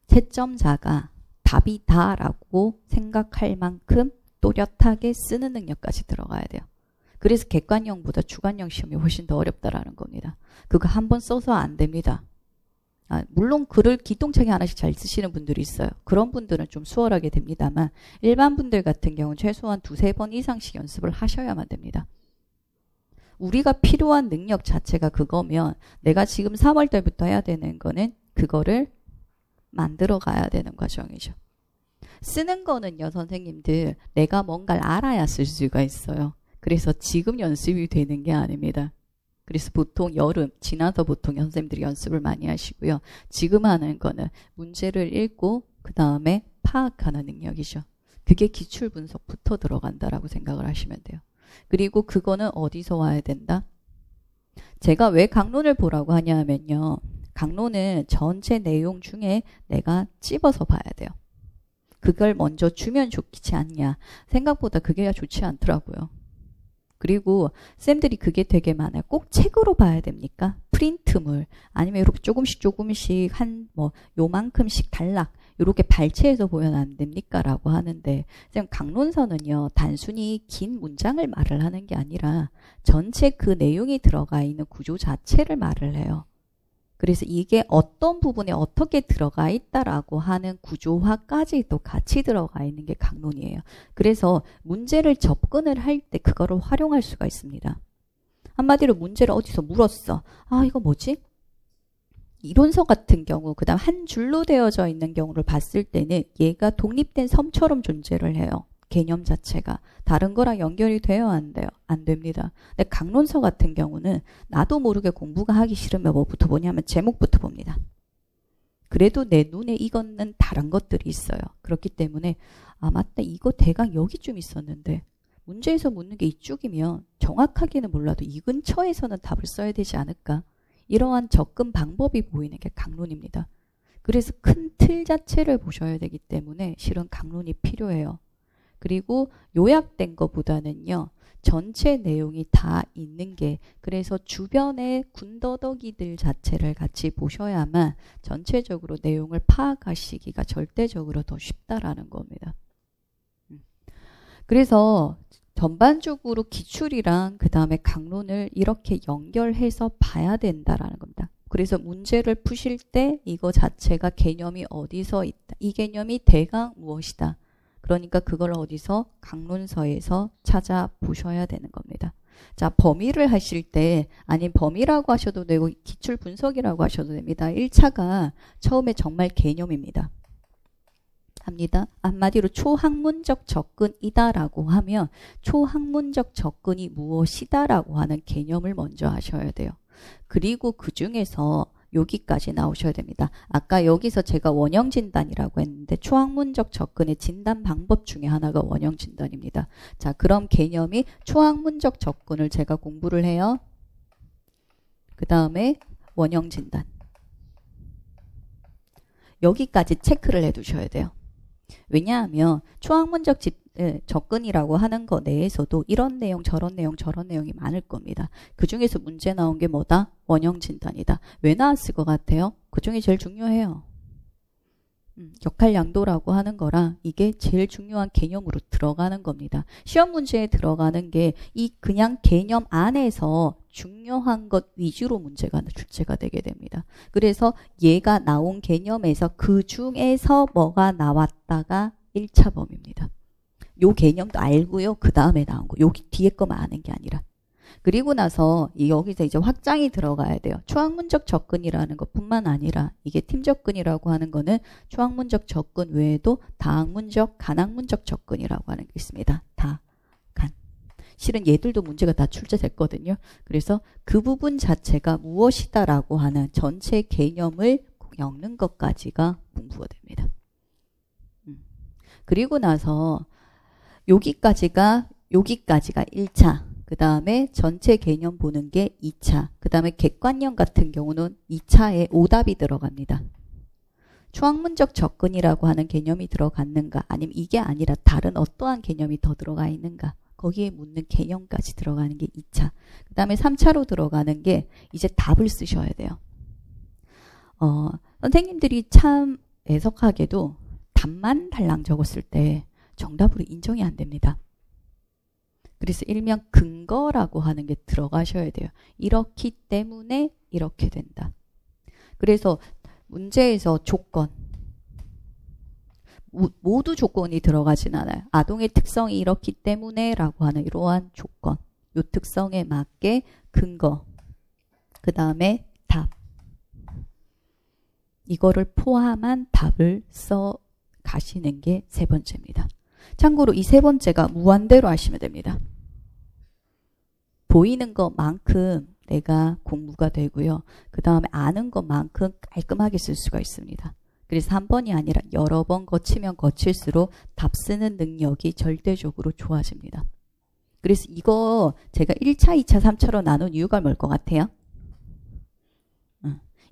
채점자가 답이다 라고 생각할 만큼 또렷하게 쓰는 능력까지 들어가야 돼요. 그래서 객관형보다 주관형 시험이 훨씬 더 어렵다라는 겁니다. 그거 한번 써서 안 됩니다. 물론 글을 기똥차게 하나씩 잘 쓰시는 분들이 있어요. 그런 분들은 좀 수월하게 됩니다만 일반 분들 같은 경우는 최소한 2-3번 이상씩 연습을 하셔야만 됩니다. 우리가 필요한 능력 자체가 그거면 내가 지금 3월 달부터 해야 되는 거는 그거를 만들어 가야 되는 과정이죠. 쓰는 거는요, 선생님들 내가 뭔가를 알아야 쓸 수가 있어요. 그래서 지금 연습이 되는 게 아닙니다. 그래서 보통 여름 지나서 보통 선생님들이 연습을 많이 하시고요. 지금 하는 거는 문제를 읽고 그 다음에 파악하는 능력이죠. 그게 기출 분석부터 들어간다라고 생각을 하시면 돼요. 그리고 그거는 어디서 와야 된다? 제가 왜 강론을 보라고 하냐면요. 강론은 전체 내용 중에 내가 찝어서 봐야 돼요. 그걸 먼저 주면 좋지 않냐. 생각보다 그게 좋지 않더라고요. 그리고 쌤들이 그게 되게 많아요. 꼭 책으로 봐야 됩니까? 프린트물 아니면 이렇게 조금씩 한 뭐 요만큼씩 단락 이렇게 발췌해서 보면 안 됩니까? 라고 하는데 쌤 강론서는요. 단순히 긴 문장을 말을 하는 게 아니라 전체 그 내용이 들어가 있는 구조 자체를 말을 해요. 그래서 이게 어떤 부분에 어떻게 들어가 있다라고 하는 구조화까지 또 같이 들어가 있는 게 강론이에요. 그래서 문제를 접근을 할 때 그거를 활용할 수가 있습니다. 한마디로 문제를 어디서 물었어. 아, 이거 뭐지? 이론서 같은 경우, 그 다음 한 줄로 되어져 있는 경우를 봤을 때는 얘가 독립된 섬처럼 존재를 해요. 개념 자체가. 다른 거랑 연결이 돼요? 안 돼요? 안 됩니다. 근데 강론서 같은 경우는 나도 모르게 공부가 하기 싫으면 뭐부터 보냐면 제목부터 봅니다. 그래도 내 눈에 익었는 다른 것들이 있어요. 그렇기 때문에 아 맞다 이거 대강 여기쯤 있었는데 문제에서 묻는 게 이쪽이면 정확하게는 몰라도 이 근처에서는 답을 써야 되지 않을까? 이러한 접근 방법이 보이는 게 강론입니다. 그래서 큰 틀 자체를 보셔야 되기 때문에 실은 강론이 필요해요. 그리고 요약된 것보다는요. 전체 내용이 다 있는 게 그래서 주변의 군더더기들 자체를 같이 보셔야만 전체적으로 내용을 파악하시기가 절대적으로 더 쉽다라는 겁니다. 그래서 전반적으로 기출이랑 그 다음에 강론을 이렇게 연결해서 봐야 된다라는 겁니다. 그래서 문제를 푸실 때 이거 자체가 개념이 어디서 있다. 이 개념이 대강 무엇이다. 그러니까 그걸 어디서 강론서에서 찾아보셔야 되는 겁니다. 자, 범위를 하실 때 아니면 범위라고 하셔도 되고 기출 분석이라고 하셔도 됩니다. 1차가 처음에 정말 개념입니다. 합니다. 한마디로 초학문적 접근이다라고 하면 초학문적 접근이 무엇이다라고 하는 개념을 먼저 하셔야 돼요. 그리고 그 중에서 여기까지 나오셔야 됩니다. 아까 여기서 제가 원형 진단이라고 했는데 초학문적 접근의 진단 방법 중에 하나가 원형 진단입니다. 자, 그럼 개념이 초학문적 접근을 제가 공부를 해요. 그 다음에 원형 진단. 여기까지 체크를 해 두셔야 돼요. 왜냐하면 초학문적 접근이라고 하는 거 내에서도 이런 내용 저런 내용이 많을 겁니다. 그 중에서 문제 나온 게 뭐다? 원형 진단이다. 왜 나왔을 것 같아요? 그 중에 제일 중요해요. 역할 양도라고 하는 거라 이게 제일 중요한 개념으로 들어가는 겁니다. 시험 문제에 들어가는 게 이 그냥 개념 안에서 중요한 것 위주로 문제가 출제가 되게 됩니다. 그래서 얘가 나온 개념에서 그 중에서 뭐가 나왔다가 1차 범위입니다. 요 개념도 알고요. 그 다음에 나온 거. 여기 뒤에 거만 아는 게 아니라. 그리고 나서 여기서 이제 확장이 들어가야 돼요. 초학문적 접근이라는 것뿐만 아니라 이게 팀 접근이라고 하는 거는 초학문적 접근 외에도 다학문적, 간학문적 접근이라고 하는 게 있습니다. 다, 간. 실은 얘들도 문제가 다 출제됐거든요. 그래서 그 부분 자체가 무엇이다라고 하는 전체 개념을 엮는 것까지가 공부가 됩니다. 그리고 나서 여기까지가 1차. 그 다음에 전체 개념 보는 게 2차. 그 다음에 객관형 같은 경우는 2차에 오답이 들어갑니다. 초학문적 접근이라고 하는 개념이 들어갔는가 아니면 이게 아니라 다른 어떠한 개념이 더 들어가 있는가 거기에 묻는 개념까지 들어가는 게 2차. 그 다음에 3차로 들어가는 게 이제 답을 쓰셔야 돼요. 선생님들이 참 애석하게도 답만 달랑 적었을 때 정답으로 인정이 안 됩니다. 그래서 일명 근거라고 하는 게 들어가셔야 돼요. 이렇기 때문에 이렇게 된다. 그래서 문제에서 조건 모두 조건이 들어가진 않아요. 아동의 특성이 이렇기 때문에 라고 하는 이러한 조건 이 특성에 맞게 근거 그 다음에 답 이거를 포함한 답을 써 가시는 게 세 번째입니다. 참고로 이 세 번째가 무한대로 하시면 됩니다. 보이는 것만큼 내가 공부가 되고요. 그 다음에 아는 것만큼 깔끔하게 쓸 수가 있습니다. 그래서 한 번이 아니라 여러 번 거치면 거칠수록 답 쓰는 능력이 절대적으로 좋아집니다. 그래서 이거 제가 1차, 2차, 3차로 나눈 이유가 뭘 것 같아요?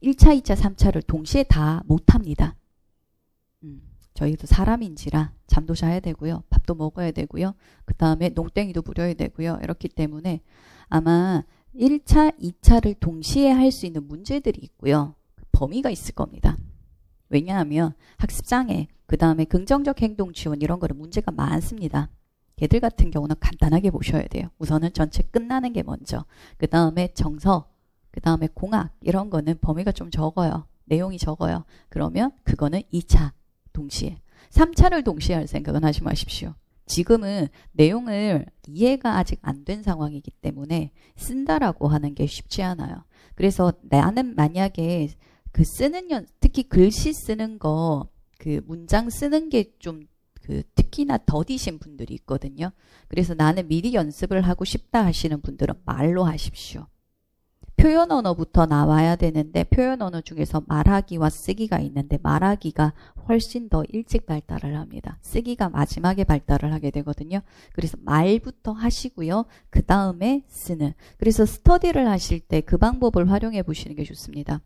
1차, 2차, 3차를 동시에 다 못합니다. 저희도 사람인지라 잠도 자야 되고요. 밥도 먹어야 되고요. 그 다음에 농땡이도 부려야 되고요. 이렇기 때문에 아마 1차, 2차를 동시에 할 수 있는 문제들이 있고요. 범위가 있을 겁니다. 왜냐하면 학습장애, 그 다음에 긍정적 행동 지원 이런 거는 문제가 많습니다. 걔들 같은 경우는 간단하게 보셔야 돼요. 우선은 전체 끝나는 게 먼저. 그 다음에 정서, 그 다음에 공학 이런 거는 범위가 좀 적어요. 내용이 적어요. 그러면 그거는 2차 동시에. 3차를 동시에 할 생각은 하지 마십시오. 지금은 내용을 이해가 아직 안 된 상황이기 때문에 쓴다라고 하는 게 쉽지 않아요. 그래서 나는 만약에 그 쓰는 특히 글씨 쓰는 거, 그 문장 쓰는 게 좀 특히나 더디신 분들이 있거든요. 그래서 나는 미리 연습을 하고 싶다 하시는 분들은 말로 하십시오. 표현 언어부터 나와야 되는데 표현 언어 중에서 말하기와 쓰기가 있는데 말하기가 훨씬 더 일찍 발달을 합니다. 쓰기가 마지막에 발달을 하게 되거든요. 그래서 말부터 하시고요. 그 다음에 쓰는. 그래서 스터디를 하실 때 그 방법을 활용해 보시는 게 좋습니다.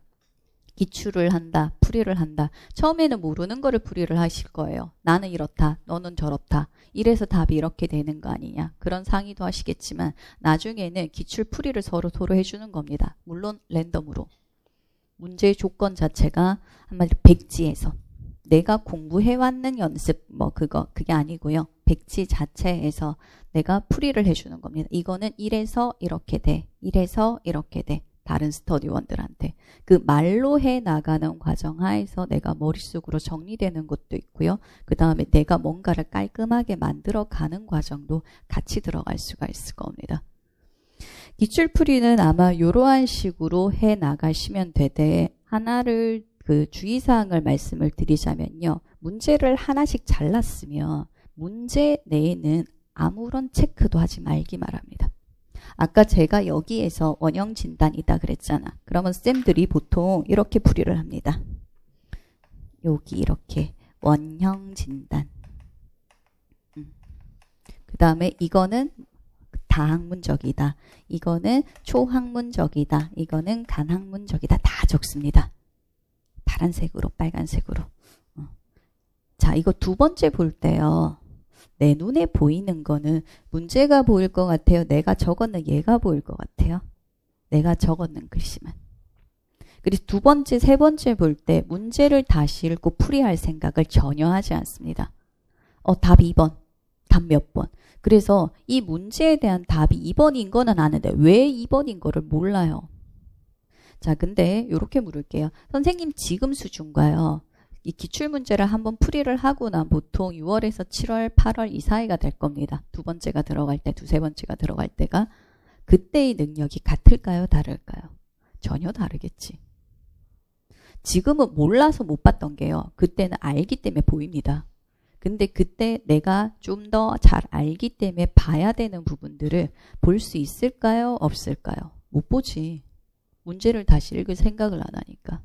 기출을 한다, 풀이를 한다. 처음에는 모르는 거를 풀이를 하실 거예요. 나는 이렇다, 너는 저렇다. 이래서 답이 이렇게 되는 거 아니냐. 그런 상의도 하시겠지만 나중에는 기출 풀이를 서로 해주는 겁니다. 물론 랜덤으로. 문제의 조건 자체가 한마디로 백지에서 내가 공부해왔는 연습 그게 아니고요. 백지 자체에서 내가 풀이를 해주는 겁니다. 이거는 이래서 이렇게 돼. 이래서 이렇게 돼. 다른 스터디원들한테. 그 말로 해 나가는 과정 하에서 내가 머릿속으로 정리되는 것도 있고요. 그 다음에 내가 뭔가를 깔끔하게 만들어 가는 과정도 같이 들어갈 수가 있을 겁니다. 기출풀이는 아마 이러한 식으로 해 나가시면 되되 하나를 주의사항을 말씀을 드리자면요. 문제를 하나씩 잘랐으면 문제 내에는 아무런 체크도 하지 말기 바랍니다. 아까 제가 여기에서 원형 진단이다 그랬잖아. 그러면 쌤들이 보통 이렇게 풀이를 합니다. 여기 이렇게 원형 진단. 그 다음에 이거는 다학문적이다. 이거는 초학문적이다. 이거는 간학문적이다. 다 적습니다. 파란색으로 빨간색으로. 자, 이거 두 번째 볼 때요. 내 눈에 보이는 거는 문제가 보일 것 같아요. 내가 적었는 얘가 보일 것 같아요. 내가 적었는 글씨만. 그리고 두 번째, 세 번째 볼 때 문제를 다시 읽고 풀이할 생각을 전혀 하지 않습니다. 답 2번. 답 몇 번. 그래서 이 문제에 대한 답이 2번인 거는 아는데 왜 2번인 거를 몰라요. 자, 근데 이렇게 물을게요. 선생님 지금 수준가요? 이 기출문제를 한번 풀이를 하고 난 보통 6월에서 7월, 8월 이 사이가 될 겁니다. 두 번째가 들어갈 때, 두세 번째가 들어갈 때가. 그때의 능력이 같을까요? 다를까요? 전혀 다르겠지. 지금은 몰라서 못 봤던 게요. 그때는 알기 때문에 보입니다. 근데 그때 내가 좀 더 잘 알기 때문에 봐야 되는 부분들을 볼 수 있을까요? 없을까요? 못 보지. 문제를 다시 읽을 생각을 안 하니까.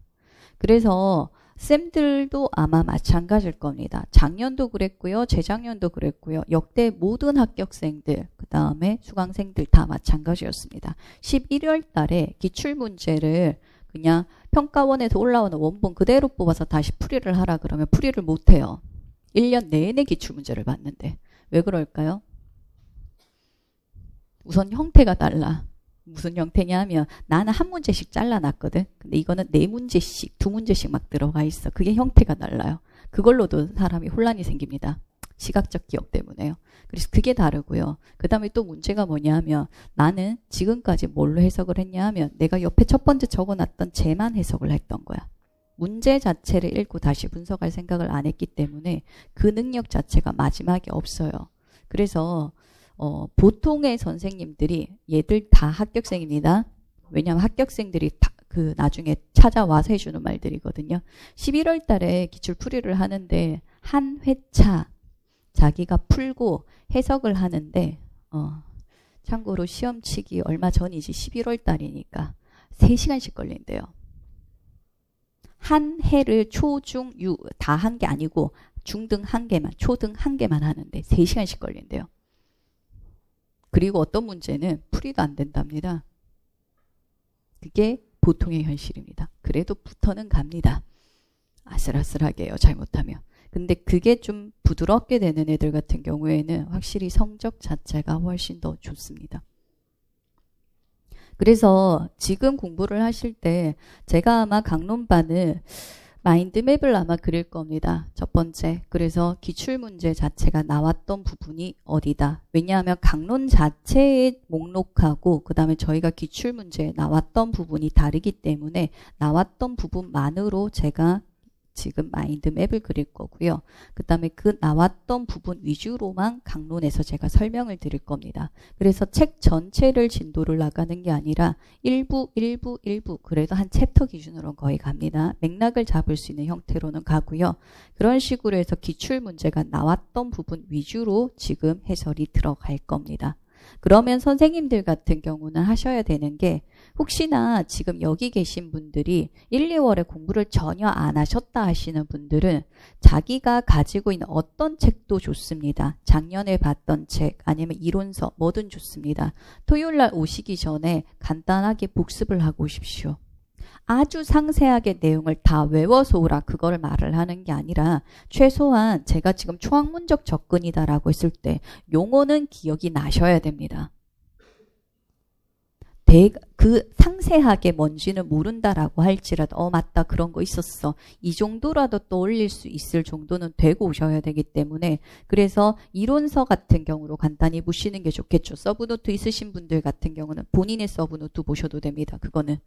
그래서 쌤들도 아마 마찬가지일 겁니다. 작년도 그랬고요. 재작년도 그랬고요. 역대 모든 합격생들, 그 다음에 수강생들 다 마찬가지였습니다. 11월 달에 기출문제를 그냥 평가원에서 올라오는 원본 그대로 뽑아서 다시 풀이를 하라 그러면 풀이를 못해요. 1년 내내 기출문제를 봤는데. 왜 그럴까요? 우선 형태가 달라. 무슨 형태냐 하면 나는 한 문제씩 잘라놨거든. 근데 이거는 네 문제씩, 두 문제씩 막 들어가 있어. 그게 형태가 달라요. 그걸로도 사람이 혼란이 생깁니다. 시각적 기억 때문에요. 그래서 그게 다르고요. 그 다음에 또 문제가 뭐냐 하면 나는 지금까지 뭘로 해석을 했냐 하면 내가 옆에 첫 번째 적어놨던 쟤만 해석을 했던 거야. 문제 자체를 읽고 다시 분석할 생각을 안 했기 때문에 그 능력 자체가 마지막에 없어요. 그래서 보통의 선생님들이 얘들 다 합격생입니다. 왜냐하면 합격생들이 다 나중에 찾아와서 해주는 말들이거든요. 11월 달에 기출풀이를 하는데 한 회차 자기가 풀고 해석을 하는데 참고로 시험 치기 얼마 전이지 11월 달이니까 3시간씩 걸린대요. 한 해를 초, 중, 유 다 한 게 아니고 중등 한 개만, 초등 한 개만 하는데 3시간씩 걸린대요. 그리고 어떤 문제는 풀이도 안 된답니다. 그게 보통의 현실입니다. 그래도 붙어는 갑니다. 아슬아슬하게요. 잘못하면. 근데 그게 좀 부드럽게 되는 애들 같은 경우에는 확실히 성적 자체가 훨씬 더 좋습니다. 그래서 지금 공부를 하실 때 제가 아마 강론반은 마인드맵을 아마 그릴 겁니다. 첫 번째. 그래서 기출문제 자체가 나왔던 부분이 어디다. 왜냐하면 강론 자체의 목록하고 그 다음에 저희가 기출문제에 나왔던 부분이 다르기 때문에 나왔던 부분만으로 제가 지금 마인드맵을 그릴 거고요. 그 다음에 그 나왔던 부분 위주로만 강론에서 제가 설명을 드릴 겁니다. 그래서 책 전체를 진도를 나가는 게 아니라 일부 그래도 한 챕터 기준으로 거의 갑니다. 맥락을 잡을 수 있는 형태로는 가고요. 그런 식으로 해서 기출문제가 나왔던 부분 위주로 지금 해설이 들어갈 겁니다. 그러면 선생님들 같은 경우는 하셔야 되는 게 혹시나 지금 여기 계신 분들이 1, 2월에 공부를 전혀 안 하셨다 하시는 분들은 자기가 가지고 있는 어떤 책도 좋습니다. 작년에 봤던 책 아니면 이론서 뭐든 좋습니다. 토요일날 오시기 전에 간단하게 복습을 하고 오십시오. 아주 상세하게 내용을 다 외워서 오라 그걸 말을 하는 게 아니라 최소한 제가 지금 초학문적 접근이다라고 했을 때 용어는 기억이 나셔야 됩니다. 그 상세하게 뭔지는 모른다라고 할지라도 맞다 그런 거 있었어. 이 정도라도 떠올릴 수 있을 정도는 되고 오셔야 되기 때문에 그래서 이론서 같은 경우로 간단히 보시는 게 좋겠죠. 서브노트 있으신 분들 같은 경우는 본인의 서브노트 보셔도 됩니다. 그거는.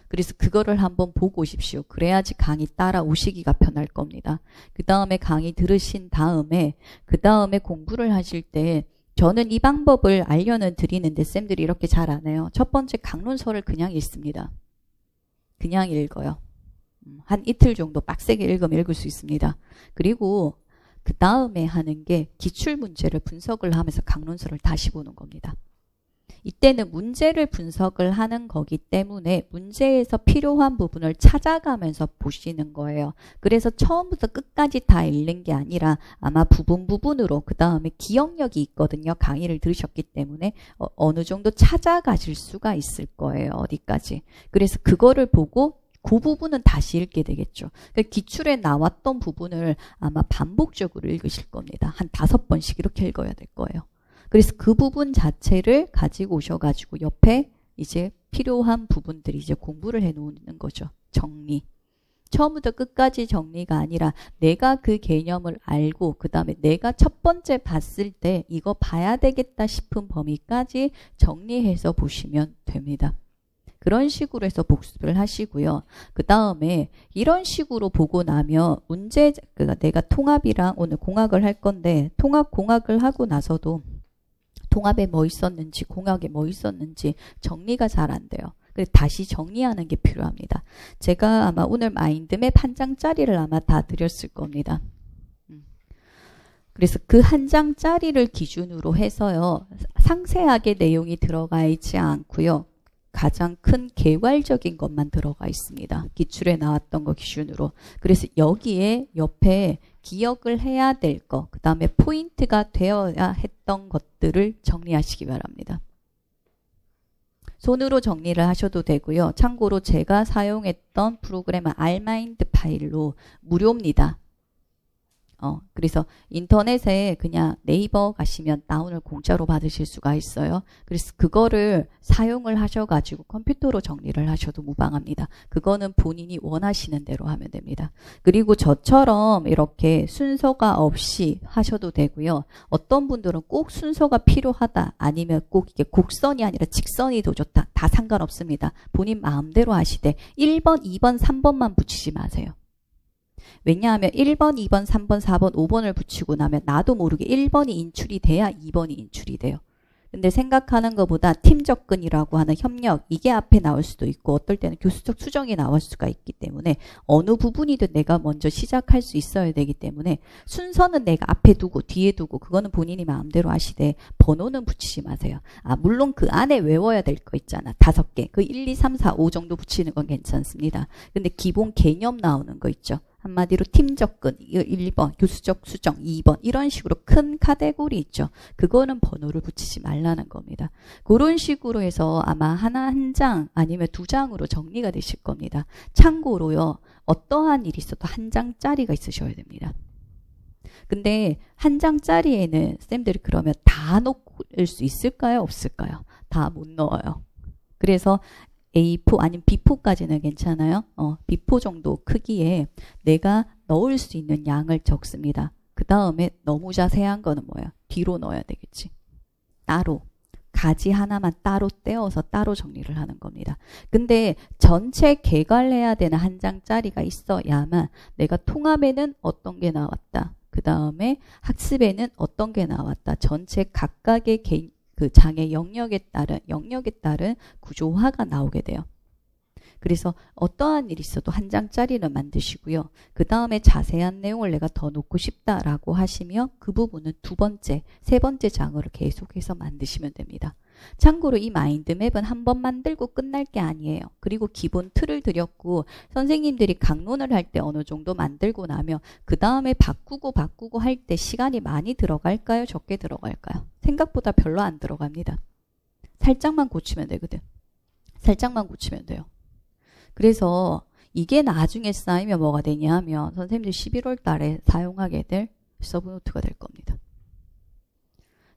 그래서 그거를 한번 보고 오십시오. 그래야지 강의 따라오시기가 편할 겁니다. 그 다음에 강의 들으신 다음에 그 다음에 공부를 하실 때 저는 이 방법을 알려는 드리는데 쌤들이 이렇게 잘 안 해요. 첫 번째 강론서를 그냥 읽습니다. 그냥 읽어요. 한 이틀 정도 빡세게 읽으면 읽을 수 있습니다. 그리고 그 다음에 하는 게 기출문제를 분석을 하면서 강론서를 다시 보는 겁니다. 이때는 문제를 분석을 하는 거기 때문에 문제에서 필요한 부분을 찾아가면서 보시는 거예요. 그래서 처음부터 끝까지 다 읽는 게 아니라 아마 부분으로 그 다음에 기억력이 있거든요. 강의를 들으셨기 때문에 어느 정도 찾아가실 수가 있을 거예요. 어디까지. 그래서 그거를 보고 그 부분은 다시 읽게 되겠죠. 그러니까 기출에 나왔던 부분을 아마 반복적으로 읽으실 겁니다. 한 5번씩 이렇게 읽어야 될 거예요. 그래서 그 부분 자체를 가지고 오셔가지고 옆에 이제 필요한 부분들이 이제 공부를 해 놓는 거죠. 정리. 처음부터 끝까지 정리가 아니라 내가 그 개념을 알고 그 다음에 내가 첫 번째 봤을 때 이거 봐야 되겠다 싶은 범위까지 정리해서 보시면 됩니다. 그런 식으로 해서 복습을 하시고요. 그 다음에 이런 식으로 보고 나면 문제, 그러니까 내가 통합이랑 오늘 공학을 할 건데 공학을 하고 나서도 통합에 뭐 있었는지 공학에 뭐 있었는지 정리가 잘 안 돼요. 그래서 다시 정리하는 게 필요합니다. 제가 아마 오늘 마인드맵 한 장짜리를 아마 다 드렸을 겁니다. 그래서 그 한 장짜리를 기준으로 해서요. 상세하게 내용이 들어가 있지 않고요. 가장 큰 개괄적인 것만 들어가 있습니다. 기출에 나왔던 거 기준으로. 그래서 여기에 옆에 기억을 해야 될 거, 그 다음에 포인트가 되어야 했던 것들을 정리하시기 바랍니다. 손으로 정리를 하셔도 되고요. 참고로 제가 사용했던 프로그램은 알마인드 파일로 무료입니다. 그래서 인터넷에 그냥 네이버 가시면 다운을 공짜로 받으실 수가 있어요. 그래서 그거를 사용을 하셔가지고 컴퓨터로 정리를 하셔도 무방합니다. 그거는 본인이 원하시는 대로 하면 됩니다. 그리고 저처럼 이렇게 순서가 없이 하셔도 되고요. 어떤 분들은 꼭 순서가 필요하다 아니면 꼭 이게 곡선이 아니라 직선이 더 좋다. 다 상관없습니다. 본인 마음대로 하시되 1번, 2번, 3번만 붙이지 마세요. 왜냐하면 1번, 2번, 3번, 4번, 5번을 붙이고 나면 나도 모르게 1번이 인출이 돼야 2번이 인출이 돼요. 근데 생각하는 것보다 팀 접근이라고 하는 협력, 이게 앞에 나올 수도 있고 어떨 때는 교수적 수정이 나올 수가 있기 때문에 어느 부분이든 내가 먼저 시작할 수 있어야 되기 때문에 순서는 내가 앞에 두고 뒤에 두고 그거는 본인이 마음대로 하시되 번호는 붙이지 마세요. 물론 그 안에 외워야 될 거 있잖아. 5개. 그 1, 2, 3, 4, 5 정도 붙이는 건 괜찮습니다. 근데 기본 개념 나오는 거 있죠. 한마디로 팀 접근, 1번, 교수적 수정, 2번 이런 식으로 큰 카테고리 있죠. 그거는 번호를 붙이지 말라는 겁니다. 그런 식으로 해서 아마 하나 한 장 아니면 2장으로 정리가 되실 겁니다. 참고로요. 어떠한 일이 있어도 한 장짜리가 있으셔야 됩니다. 근데 한 장짜리에는 쌤들이 그러면 다 넣을 수 있을까요? 없을까요? 다 못 넣어요. 그래서 A4 아니면 B4까지는 괜찮아요. B4 정도 크기에 내가 넣을 수 있는 양을 적습니다. 그 다음에 너무 자세한 거는 뭐예요? 뒤로 넣어야 되겠지. 따로. 가지 하나만 따로 떼어서 따로 정리를 하는 겁니다. 근데 전체 개괄해야 되는 한 장짜리가 있어야만 내가 통합에는 어떤 게 나왔다. 그 다음에 학습에는 어떤 게 나왔다. 전체 각각의 그 장의 영역에 따른 구조화가 나오게 돼요. 그래서 어떠한 일이 있어도 한 장짜리를 만드시고요. 그 다음에 자세한 내용을 내가 더 놓고 싶다라고 하시면 그 부분은 2번째, 3번째 장으로 계속해서 만드시면 됩니다. 참고로 이 마인드맵은 한 번 만들고 끝날 게 아니에요. 그리고 기본 틀을 드렸고 선생님들이 강론을 할 때 어느 정도 만들고 나면 그 다음에 바꾸고 할 때 시간이 많이 들어갈까요? 적게 들어갈까요? 생각보다 별로 안 들어갑니다. 살짝만 고치면 되거든. 살짝만 고치면 돼요. 그래서 이게 나중에 쌓이면 뭐가 되냐 하면 선생님들 11월 달에 사용하게 될 서브노트가 될 겁니다.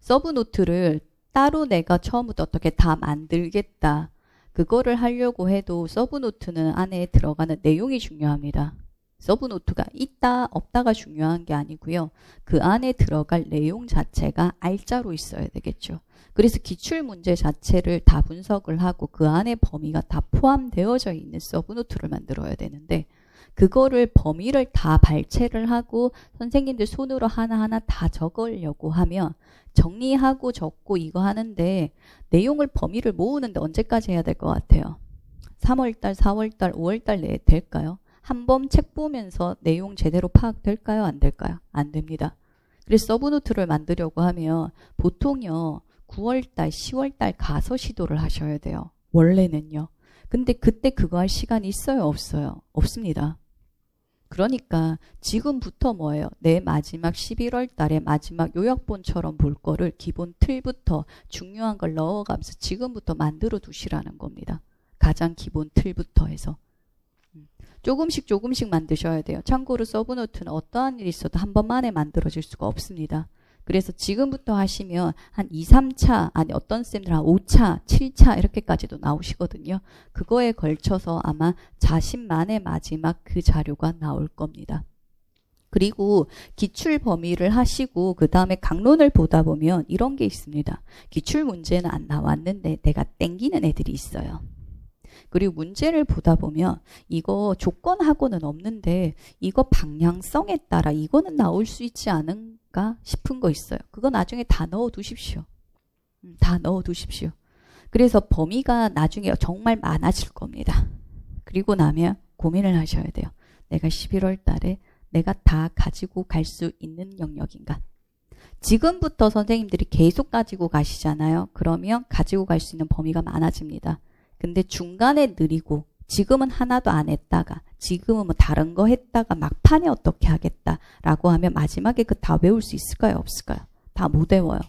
서브노트를 따로 내가 처음부터 어떻게 다 만들겠다. 그거를 하려고 해도 서브노트는 안에 들어가는 내용이 중요합니다. 서브노트가 있다 없다가 중요한 게 아니고요. 그 안에 들어갈 내용 자체가 알짜로 있어야 되겠죠. 그래서 기출문제 자체를 다 분석을 하고 그 안에 범위가 다 포함되어져 있는 서브노트를 만들어야 되는데 그거를 범위를 다 발췌를 하고 선생님들 손으로 하나하나 다 적으려고 하면 정리하고 적고 이거 하는데 내용을 범위를 모으는데 언제까지 해야 될 것 같아요? 3월달, 4월달, 5월달 내에 될까요? 한번 책 보면서 내용 제대로 파악될까요? 안 될까요? 안 됩니다. 그래서 서브노트를 만들려고 하면 보통요 9월달, 10월달 가서 시도를 하셔야 돼요. 원래는요. 근데 그때 그거 할 시간이 있어요? 없어요? 없습니다. 그러니까 지금부터 뭐예요? 내 마지막 11월 달에 마지막 요약본처럼 볼 거를 기본 틀부터 중요한 걸 넣어가면서 지금부터 만들어 두시라는 겁니다. 가장 기본 틀부터 해서. 조금씩 만드셔야 돼요. 참고로 서브노트는 어떠한 일이 있어도 한 번만에 만들어질 수가 없습니다. 그래서 지금부터 하시면 한 2, 3차, 아니 어떤 쌤들은 한 5차, 7차 이렇게까지도 나오시거든요. 그거에 걸쳐서 아마 자신만의 마지막 그 자료가 나올 겁니다. 그리고 기출 범위를 하시고 그 다음에 강론을 보다 보면 이런 게 있습니다. 기출 문제는 안 나왔는데 내가 땡기는 애들이 있어요. 그리고 문제를 보다 보면 이거 조건하고는 없는데 이거 방향성에 따라 이거는 나올 수 있지 않은가 싶은 거 있어요. 그거 나중에 다 넣어 두십시오. 다 넣어 두십시오. 그래서 범위가 나중에 정말 많아질 겁니다. 그리고 나면 고민을 하셔야 돼요. 내가 11월 달에 내가 다 가지고 갈 수 있는 영역인가? 지금부터 선생님들이 계속 가지고 가시잖아요. 그러면 가지고 갈 수 있는 범위가 많아집니다. 근데 중간에 느리고 지금은 하나도 안 했다가 지금은 뭐 다른 거 했다가 막판에 어떻게 하겠다라고 하면 마지막에 그 다 외울 수 있을까요? 없을까요? 다 못 외워요.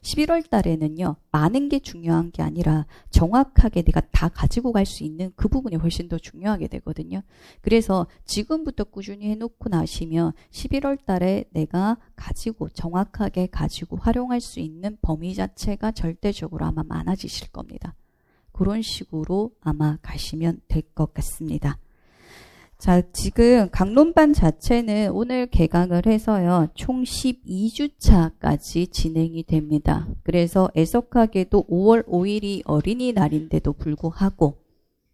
11월 달에는요. 많은 게 중요한 게 아니라 정확하게 내가 다 가지고 갈 수 있는 그 부분이 훨씬 더 중요하게 되거든요. 그래서 지금부터 꾸준히 해놓고 나시면 11월 달에 내가 가지고 정확하게 가지고 활용할 수 있는 범위 자체가 절대적으로 아마 많아지실 겁니다. 그런 식으로 아마 가시면 될 것 같습니다. 자, 지금 강론반 자체는 오늘 개강을 해서요. 총 12주차까지 진행이 됩니다. 그래서 애석하게도 5월 5일이 어린이날인데도 불구하고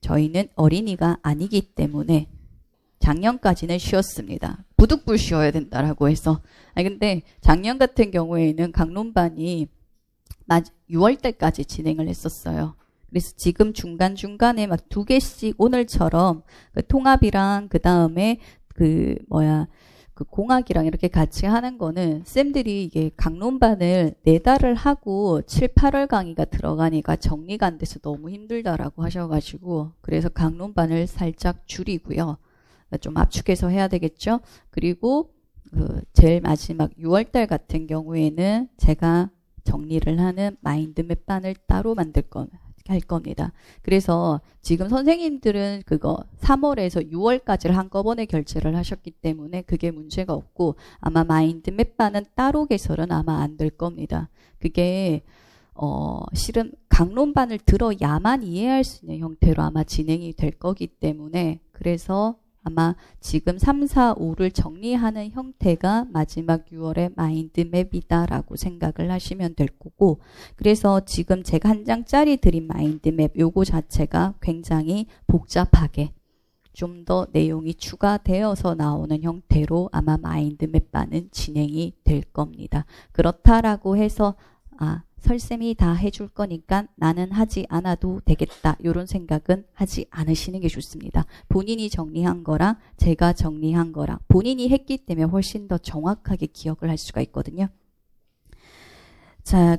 저희는 어린이가 아니기 때문에 작년까지는 쉬었습니다. 부득불 쉬어야 된다라고 해서. 근데 작년 같은 경우에는 강론반이 6월달까지 진행을 했었어요. 그래서 지금 중간중간에 막 2개씩 오늘처럼 그 통합이랑 그 다음에 그 공학이랑 이렇게 같이 하는 거는 쌤들이 이게 강론반을 4달을 하고 7, 8월 강의가 들어가니까 정리가 안 돼서 너무 힘들다라고 하셔가지고 그래서 강론반을 살짝 줄이고요. 좀 압축해서 해야 되겠죠. 그리고 그 제일 마지막 6월달 같은 경우에는 제가 정리를 하는 마인드맵 반을 따로 할 겁니다. 그래서 지금 선생님들은 그거 3월에서 6월까지를 한꺼번에 결제를 하셨기 때문에 그게 문제가 없고 아마 마인드맵 반은 따로 개설은 아마 안 될 겁니다. 그게 실은 강론반을 들어야만 이해할 수 있는 형태로 아마 진행이 될 거기 때문에 그래서 아마 지금 3, 4, 5를 정리하는 형태가 마지막 6월의 마인드맵이다라고 생각을 하시면 될 거고 그래서 지금 제가 한 장짜리 드린 마인드맵 요거 자체가 굉장히 복잡하게 좀 더 내용이 추가되어서 나오는 형태로 아마 마인드맵 반은 진행이 될 겁니다. 그렇다라고 해서 설쌤이 다 해줄 거니까 나는 하지 않아도 되겠다. 이런 생각은 하지 않으시는 게 좋습니다. 본인이 정리한 거랑 제가 정리한 거랑 본인이 했기 때문에 훨씬 더 정확하게 기억을 할 수가 있거든요. 자,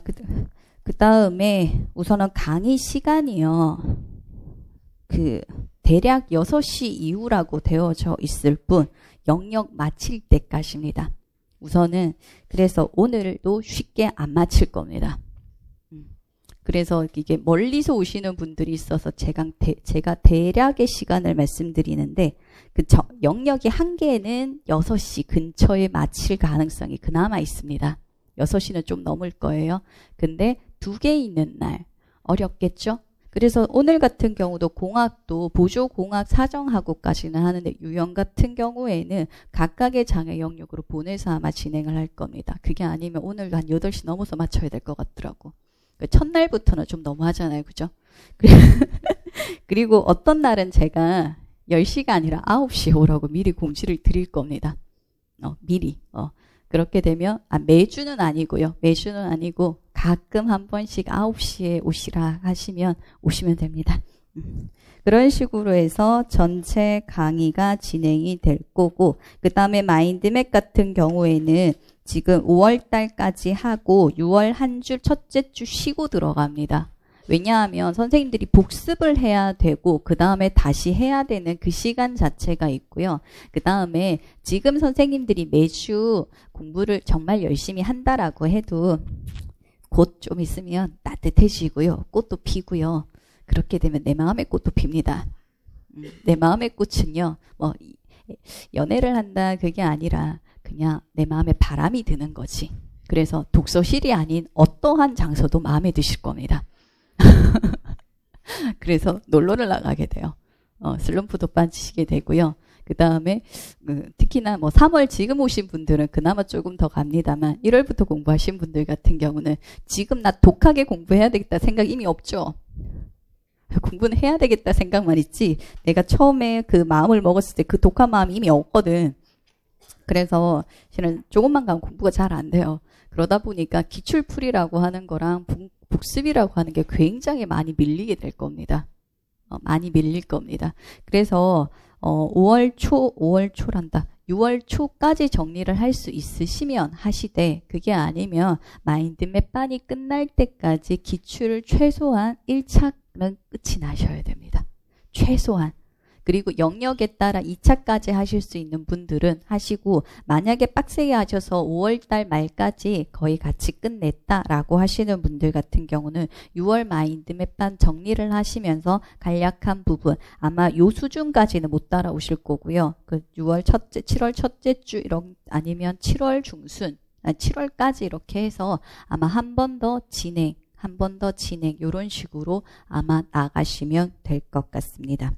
그 다음에 우선은 강의 시간이요. 대략 6시 이후라고 되어져 있을 뿐 영역 마칠 때까지입니다. 우선은 그래서 오늘도 쉽게 안 마칠 겁니다. 그래서 이게 멀리서 오시는 분들이 있어서 제가 대략의 시간을 말씀드리는데 영역이 한 개는 6시 근처에 마칠 가능성이 그나마 있습니다. 6시는 좀 넘을 거예요. 근데 2개 있는 날 어렵겠죠? 그래서 오늘 같은 경우도 공학도 보조공학 사정학고까지는 하는데 유형 같은 경우에는 각각의 장애 영역으로 보내서 아마 진행을 할 겁니다. 그게 아니면 오늘도 한 8시 넘어서 맞춰야 될 것 같더라고. 첫날부터는 좀 너무하잖아요. 그죠? 그리고 어떤 날은 제가 10시가 아니라 9시에 오라고 미리 공지를 드릴 겁니다. 미리. 그렇게 되면 매주는 아니고요. 매주는 아니고 가끔 한 번씩 9시에 오시라 하시면 오시면 됩니다. 그런 식으로 해서 전체 강의가 진행이 될 거고 그 다음에 마인드맵 같은 경우에는 지금 5월달까지 하고 6월 한 주 첫째 주 쉬고 들어갑니다. 왜냐하면 선생님들이 복습을 해야 되고 그 다음에 다시 해야 되는 그 시간 자체가 있고요. 그 다음에 지금 선생님들이 매주 공부를 정말 열심히 한다라고 해도 곧 좀 있으면 따뜻해지고요. 꽃도 피고요. 그렇게 되면 내 마음의 꽃도 핍니다. 내 마음의 꽃은요. 뭐 연애를 한다 그게 아니라 그냥 내 마음에 바람이 드는 거지. 그래서 독서실이 아닌 어떠한 장소도 마음에 드실 겁니다. 그래서 놀러를 나가게 돼요. 슬럼프도 빠지시게 되고요. 그 다음에 특히나 뭐 3월 지금 오신 분들은 그나마 조금 더 갑니다만 1월부터 공부하신 분들 같은 경우는 지금 나 독하게 공부해야 되겠다 생각 이미 없죠. 공부는 해야 되겠다 생각만 있지 내가 처음에 그 마음을 먹었을 때 그 독한 마음이 이미 없거든. 그래서 실은 조금만 가면 공부가 잘 안 돼요. 그러다 보니까 기출풀이라고 하는 거랑 복습이라고 하는 게 굉장히 많이 밀리게 될 겁니다. 많이 밀릴 겁니다. 그래서 6월 초까지 정리를 할 수 있으시면 하시되 그게 아니면 마인드맵 반이 끝날 때까지 기출을 최소한 1차는 끝이 나셔야 됩니다. 최소한. 그리고 영역에 따라 2차까지 하실 수 있는 분들은 하시고 만약에 빡세게 하셔서 5월달 말까지 거의 같이 끝냈다라고 하시는 분들 같은 경우는 6월 마인드맵 반 정리를 하시면서 간략한 부분 아마 요 수준까지는 못 따라오실 거고요. 그 7월 첫째 주 이런 아니면 7월 중순 7월까지 이렇게 해서 아마 한 번 더 진행 이런 식으로 아마 나가시면 될 것 같습니다.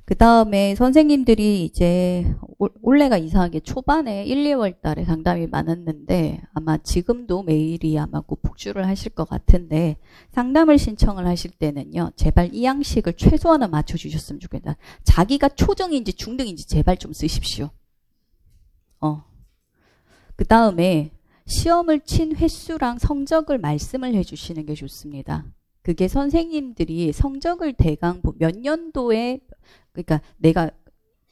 그 다음에 선생님들이 이제 올해가 이상하게 초반에 1, 2월 달에 상담이 많았는데 아마 지금도 매일이 아마 꼭 복주를 하실 것 같은데 상담을 신청을 하실 때는요 제발 이 양식을 최소한은 맞춰주셨으면 좋겠다. 자기가 초등인지 중등인지 제발 좀 쓰십시오. 그 다음에 시험을 친 횟수랑 성적을 말씀을 해주시는 게 좋습니다. 그게 선생님들이 성적을 대강 몇 년도에, 그러니까 내가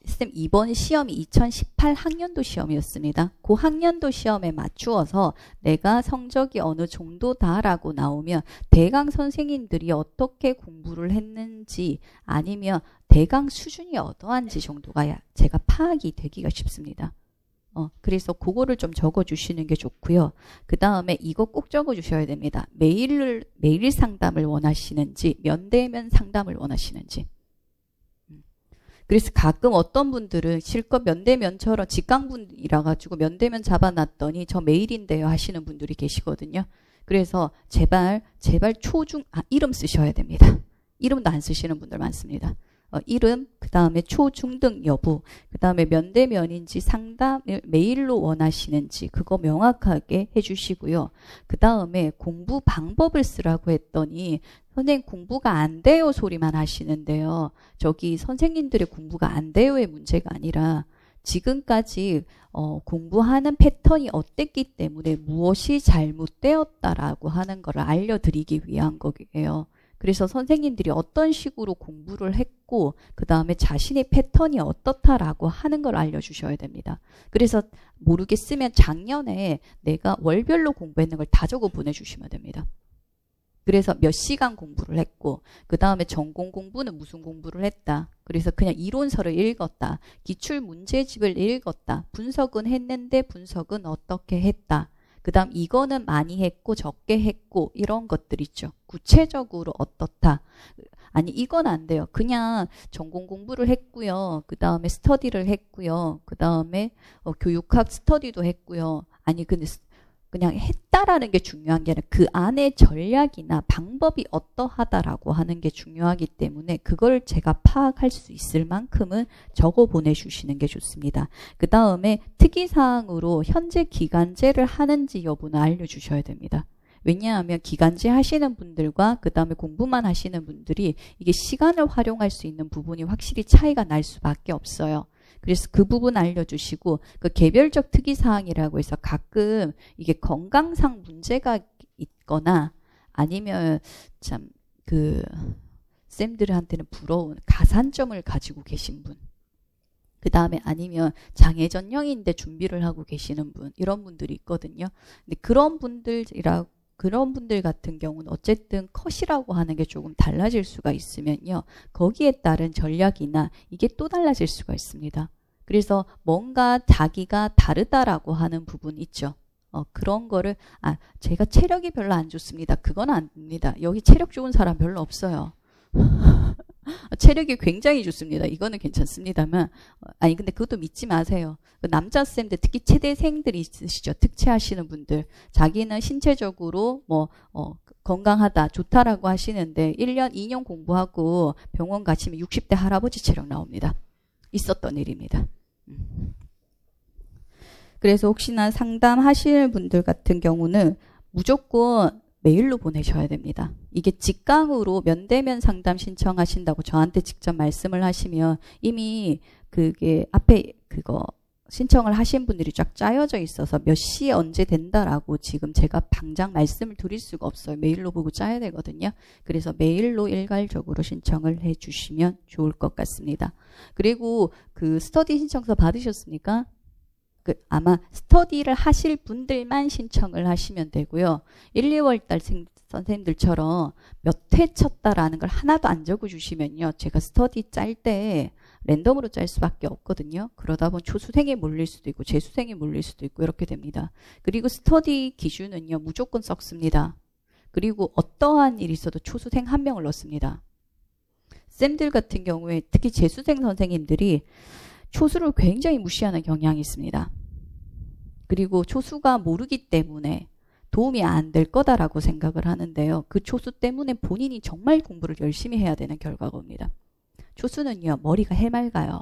쌤 이번 시험이 2018 학년도 시험이었습니다. 그 학년도 시험에 맞추어서 내가 성적이 어느 정도다라고 나오면 대강 선생님들이 어떻게 공부를 했는지 아니면 대강 수준이 어떠한지 정도가 제가 파악이 되기가 쉽습니다. 그래서 그거를 좀 적어주시는 게 좋고요. 그 다음에 이거 꼭 적어주셔야 됩니다. 매일 상담을 원하시는지 면대면 상담을 원하시는지. 그래서 가끔 어떤 분들은 실컷 면대면처럼 직강분이라 가지고 면대면 잡아놨더니 저 메일인데요 하시는 분들이 계시거든요. 그래서 제발 초중 이름 쓰셔야 됩니다. 이름도 안 쓰시는 분들 많습니다. 이름, 그 다음에 초중등 여부, 그 다음에 면대면인지 상담을 메일로 원하시는지 그거 명확하게 해주시고요. 그 다음에 공부 방법을 쓰라고 했더니 선생님 공부가 안 돼요 소리만 하시는데요. 저기 선생님들의 공부가 안 돼요의 문제가 아니라 지금까지 공부하는 패턴이 어땠기 때문에 무엇이 잘못되었다라고 하는 것을 알려드리기 위한 거예요. 그래서 선생님들이 어떤 식으로 공부를 했고 그 다음에 자신의 패턴이 어떻다라고 하는 걸 알려주셔야 됩니다. 그래서 모르겠으면 작년에 내가 월별로 공부했는 걸 다 적어 보내주시면 됩니다. 그래서 몇 시간 공부를 했고 그 다음에 전공 공부는 무슨 공부를 했다. 그래서 그냥 이론서를 읽었다. 기출문제집을 읽었다. 분석은 했는데 분석은 어떻게 했다. 그 다음 이거는 많이 했고 적게 했고 이런 것들 있죠. 구체적으로 어떻다. 아니 이건 안 돼요. 그냥 전공 공부를 했고요. 그 다음에 스터디를 했고요. 그 다음에 교육학 스터디도 했고요. 아니 근데 그냥 했다라는 게 중요한 게 아니라 그 안에 전략이나 방법이 어떠하다라고 하는 게 중요하기 때문에 그걸 제가 파악할 수 있을 만큼은 적어 보내주시는 게 좋습니다. 그 다음에 특이사항으로 현재 기간제를 하는지 여부는 알려주셔야 됩니다. 왜냐하면 기간제 하시는 분들과 그 다음에 공부만 하시는 분들이 이게 시간을 활용할 수 있는 부분이 확실히 차이가 날 수밖에 없어요. 그래서 그 부분 알려주시고 그 개별적 특이사항이라고 해서 가끔 이게 건강상 문제가 있거나 아니면 참 그 쌤들한테는 부러운 가산점을 가지고 계신 분 그 다음에 아니면 장애 전형인데 준비를 하고 계시는 분 이런 분들이 있거든요. 근데 그런 분들 같은 경우는 어쨌든 컷이라고 하는 게 조금 달라질 수가 있으면요. 거기에 따른 전략이나 이게 또 달라질 수가 있습니다. 그래서 뭔가 자기가 다르다라고 하는 부분 있죠. 그런 거를 제가 체력이 별로 안 좋습니다. 그건 아닙니다. 여기 체력 좋은 사람 별로 없어요. 체력이 굉장히 좋습니다. 이거는 괜찮습니다만 아니 근데 그것도 믿지 마세요. 남자 쌤들 특히 체대생들이 있으시죠. 특채하시는 분들 자기는 신체적으로 건강하다 좋다라고 하시는데 1년 2년 공부하고 병원 가시면 60대 할아버지 체력 나옵니다. 있었던 일입니다. 그래서 혹시나 상담하실 분들 같은 경우는 무조건 메일로 보내셔야 됩니다. 이게 직강으로 면대면 상담 신청하신다고 저한테 직접 말씀을 하시면 이미 그게 앞에 그거 신청을 하신 분들이 쫙 짜여져 있어서 몇 시에 언제 된다라고 지금 제가 당장 말씀을 드릴 수가 없어요. 메일로 보고 짜야 되거든요. 그래서 메일로 일괄적으로 신청을 해 주시면 좋을 것 같습니다. 그리고 그 스터디 신청서 받으셨습니까? 아마 스터디를 하실 분들만 신청을 하시면 되고요. 1, 2월달 선생님들처럼 몇 회 쳤다라는 걸 하나도 안 적어주시면요. 제가 스터디 짤 때 랜덤으로 짤 수밖에 없거든요. 그러다 보면 초수생에 몰릴 수도 있고 재수생에 몰릴 수도 있고 이렇게 됩니다. 그리고 스터디 기준은요. 무조건 썩습니다. 그리고 어떠한 일이 있어도 초수생 1명을 넣습니다. 쌤들 같은 경우에 특히 재수생 선생님들이 초수를 굉장히 무시하는 경향이 있습니다. 그리고 초수가 모르기 때문에 도움이 안 될 거다라고 생각을 하는데요. 그 초수 때문에 본인이 정말 공부를 열심히 해야 되는 결과가 옵니다. 초수는요. 머리가 해맑아요.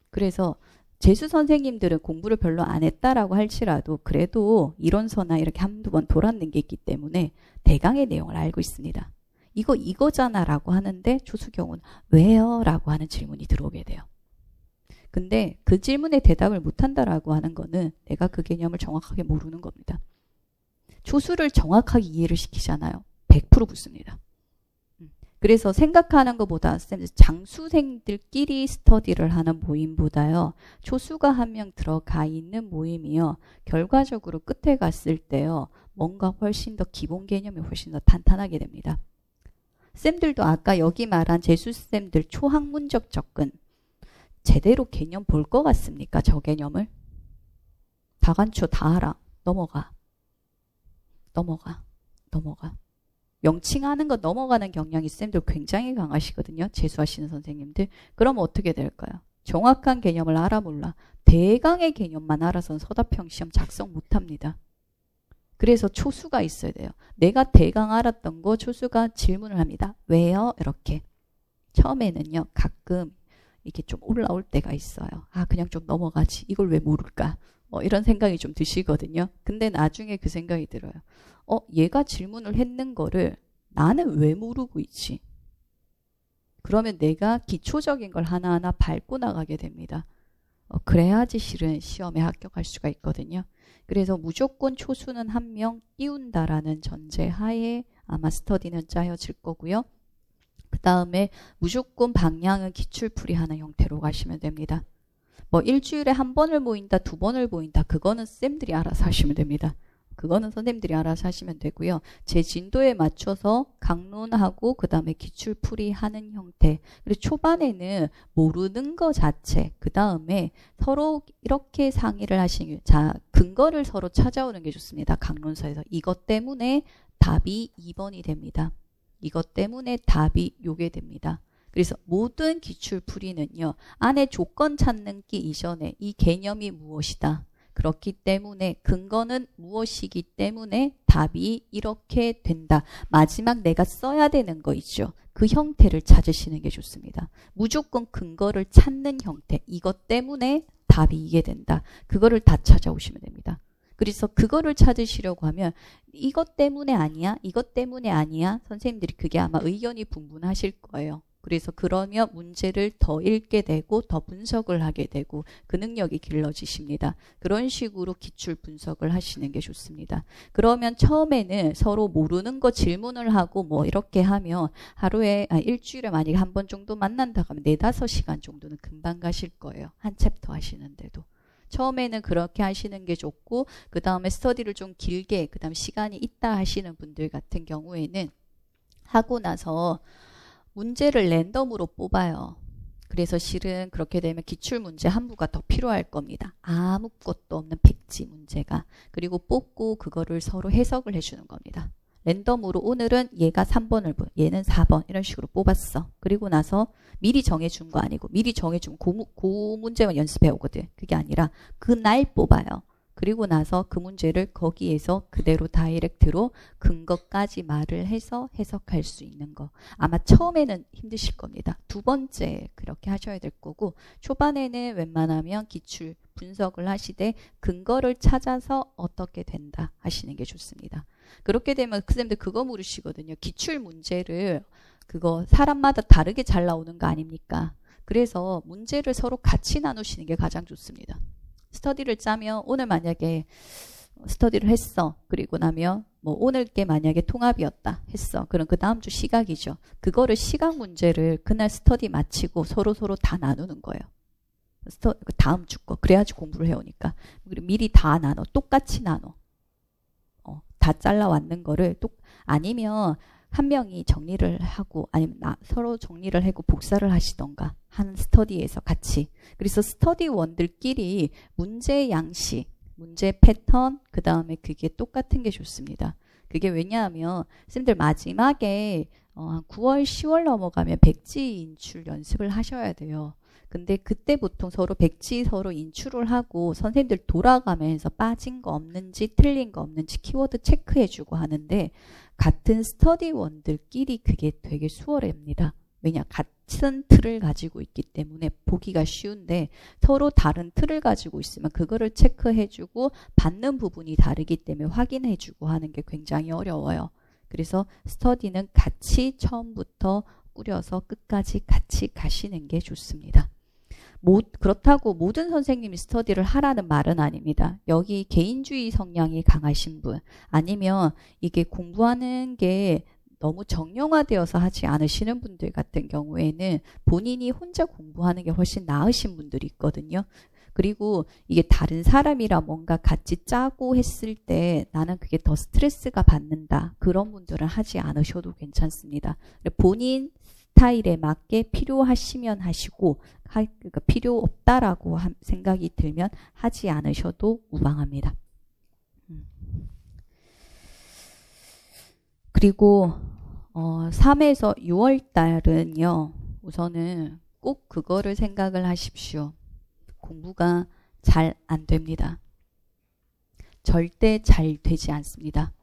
그래서 재수 선생님들은 공부를 별로 안 했다라고 할지라도 그래도 이론서나 이렇게 한두 번 돌았는 게 있기 때문에 대강의 내용을 알고 있습니다. 이거잖아 라고 하는데 초수 경우는 왜요? 라고 하는 질문이 들어오게 돼요. 근데 그 질문에 대답을 못한다라고 하는 거는 내가 그 개념을 정확하게 모르는 겁니다. 초수를 정확하게 이해를 시키잖아요. 100% 붙습니다. 그래서 생각하는 것보다 장수생들끼리 스터디를 하는 모임보다요. 초수가 한 명 들어가 있는 모임이요. 결과적으로 끝에 갔을 때요. 뭔가 훨씬 더 기본 개념이 훨씬 더 탄탄하게 됩니다. 쌤들도 아까 여기 말한 재수쌤들 초학문적 접근 제대로 개념 볼 것 같습니까? 저 개념을? 다간초 다 알아. 넘어가. 명칭하는 거 넘어가는 경향이 쌤들 굉장히 강하시거든요. 재수하시는 선생님들. 그럼 어떻게 될까요? 정확한 개념을 알아 몰라. 대강의 개념만 알아서는 서답형 시험 작성 못합니다. 그래서 초수가 있어야 돼요. 내가 대강 알았던 거 초수가 질문을 합니다. 왜요? 이렇게. 처음에는요. 가끔 이게 좀 올라올 때가 있어요. 아 그냥 좀 넘어가지. 이걸 왜 모를까? 이런 생각이 좀 드시거든요. 근데 나중에 그 생각이 들어요. 얘가 질문을 했는 거를 나는 왜 모르고 있지? 그러면 내가 기초적인 걸 하나하나 밟고 나가게 됩니다. 그래야지 실은 시험에 합격할 수가 있거든요. 그래서 무조건 초수는 한 명 띄운다라는 전제하에 아마 스터디는 짜여질 거고요. 그 다음에 무조건 방향은 기출풀이하는 형태로 가시면 됩니다. 일주일에 한 번을 모인다, 두 번을 모인다. 그거는 쌤들이 알아서 하시면 됩니다. 그거는 선생님들이 알아서 하시면 되고요. 제 진도에 맞춰서 강론하고 그 다음에 기출풀이 하는 형태. 그리고 초반에는 모르는 거 자체. 그 다음에 서로 이렇게 상의를 하시는 자 근거를 서로 찾아오는 게 좋습니다. 강론서에서. 이것 때문에 답이 2번이 됩니다. 이것 때문에 답이 요게 됩니다. 그래서 모든 기출풀이는요. 안에 조건 찾는 게 이전에 이 개념이 무엇이다. 그렇기 때문에 근거는 무엇이기 때문에 답이 이렇게 된다. 마지막 내가 써야 되는 거 있죠. 그 형태를 찾으시는 게 좋습니다. 무조건 근거를 찾는 형태. 이것 때문에 답이 이게 된다. 그거를 다 찾아오시면 됩니다. 그래서 그거를 찾으시려고 하면 이것 때문에 아니야? 이것 때문에 아니야? 선생님들이 그게 아마 의견이 분분하실 거예요. 그래서 그러면 문제를 더 읽게 되고 더 분석을 하게 되고 그 능력이 길러지십니다. 그런 식으로 기출 분석을 하시는 게 좋습니다. 그러면 처음에는 서로 모르는 거 질문을 하고 뭐 이렇게 하면 하루에 일주일에 만약에 한 번 정도 만난다고 하면 4-5시간 정도는 금방 가실 거예요. 한 챕터 하시는데도. 처음에는 그렇게 하시는 게 좋고 그 다음에 스터디를 좀 길게 그 다음 시간이 있다 하시는 분들 같은 경우에는 하고 나서 문제를 랜덤으로 뽑아요. 그래서 실은 그렇게 되면 기출문제 한 부가 더 필요할 겁니다. 아무것도 없는 백지 문제가. 그리고 뽑고 그거를 서로 해석을 해주는 겁니다. 랜덤으로 오늘은 얘가 3번을 얘는 4번 이런 식으로 뽑았어. 그리고 나서 미리 정해준 거 아니고 미리 정해준 그 문제만 연습해 오거든. 그게 아니라 그날 뽑아요. 그리고 나서 그 문제를 거기에서 그대로 다이렉트로 근거까지 말을 해서 해석할 수 있는 거. 아마 처음에는 힘드실 겁니다. 두 번째 그렇게 하셔야 될 거고 초반에는 웬만하면 기출 분석을 하시되 근거를 찾아서 어떻게 된다 하시는 게 좋습니다. 그렇게 되면 그 쌤들 그거 물으시거든요. 기출 문제를 그거 사람마다 다르게 잘 나오는 거 아닙니까? 그래서 문제를 서로 같이 나누시는 게 가장 좋습니다. 스터디를 짜면 오늘 만약에 스터디를 했어. 그리고 나면 뭐 오늘 게 만약에 통합이었다 했어. 그럼 그 다음 주 시각이죠. 그거를 시각 문제를 그날 스터디 마치고 서로 다 나누는 거예요. 다음 주 거. 그래야지 공부를 해오니까. 그리고 미리 다 나눠. 똑같이 나눠. 다 잘라왔는 거를 아니면 한 명이 정리를 하고 아니면 서로 정리를 하고 복사를 하시던가 한 스터디에서 같이. 그래서 스터디원들끼리 문제 양식, 문제 패턴 그 다음에 그게 똑같은 게 좋습니다. 그게 왜냐하면 쌤들 마지막에 9월 10월 넘어가면 백지 인출 연습을 하셔야 돼요. 근데 그때 보통 서로 백지 서로 인출을 하고 선생님들 돌아가면서 빠진 거 없는지 틀린 거 없는지 키워드 체크해주고 하는데 같은 스터디원들끼리 그게 되게 수월합니다. 왜냐? 같은 틀을 가지고 있기 때문에 보기가 쉬운데 서로 다른 틀을 가지고 있으면 그거를 체크해주고 받는 부분이 다르기 때문에 확인해주고 하는 게 굉장히 어려워요. 그래서 스터디는 같이 처음부터 꾸려서 끝까지 같이 가시는 게 좋습니다. 그렇다고 모든 선생님이 스터디를 하라는 말은 아닙니다. 여기 개인주의 성향이 강하신 분, 아니면 이게 공부하는 게 너무 정형화되어서 하지 않으시는 분들 같은 경우에는 본인이 혼자 공부하는 게 훨씬 나으신 분들이 있거든요. 그리고 이게 다른 사람이랑 뭔가 같이 짜고 했을 때 나는 그게 더 스트레스가 받는다. 그런 분들은 하지 않으셔도 괜찮습니다. 본인 스타일에 맞게 필요하시면 하시고, 그러니까 필요 없다라고 생각이 들면 하지 않으셔도 무방합니다. 그리고 3에서 6월 달은요. 우선은 꼭 그거를 생각을 하십시오. 공부가 잘 안 됩니다. 절대 잘 되지 않습니다.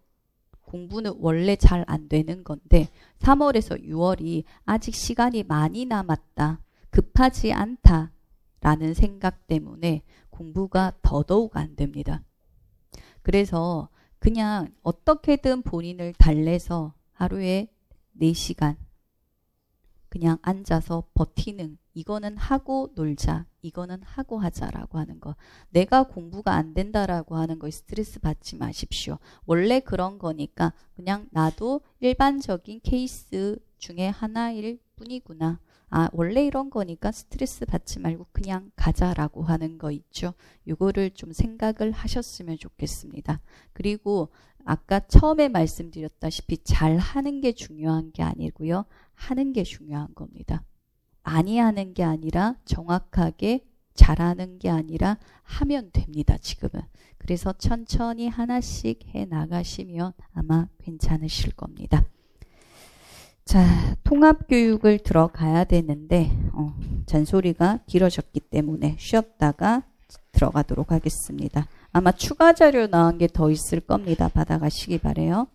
공부는 원래 잘 안 되는 건데 3월에서 6월이 아직 시간이 많이 남았다. 급하지 않다. 라는 생각 때문에 공부가 더더욱 안 됩니다. 그래서 그냥 어떻게든 본인을 달래서 하루에 4시간 그냥 앉아서 버티는, 이거는 하고 놀자, 이거는 하고 하자라고 하는 거. 내가 공부가 안 된다라고 하는 거에 스트레스 받지 마십시오. 원래 그런 거니까 그냥 나도 일반적인 케이스 중에 하나일 뿐이구나. 아, 원래 이런 거니까 스트레스 받지 말고 그냥 가자라고 하는 거 있죠. 이거를 좀 생각을 하셨으면 좋겠습니다. 그리고 아까 처음에 말씀드렸다시피 잘 하는 게 중요한 게 아니고요. 하는 게 중요한 겁니다. 많이 하는 게 아니라 정확하게 잘하는 게 아니라 하면 됩니다. 지금은. 그래서 천천히 하나씩 해 나가시면 아마 괜찮으실 겁니다. 자, 통합교육을 들어가야 되는데 잔소리가 길어졌기 때문에 쉬었다가 들어가도록 하겠습니다. 아마 추가 자료 나온 게 더 있을 겁니다. 받아가시기 바래요.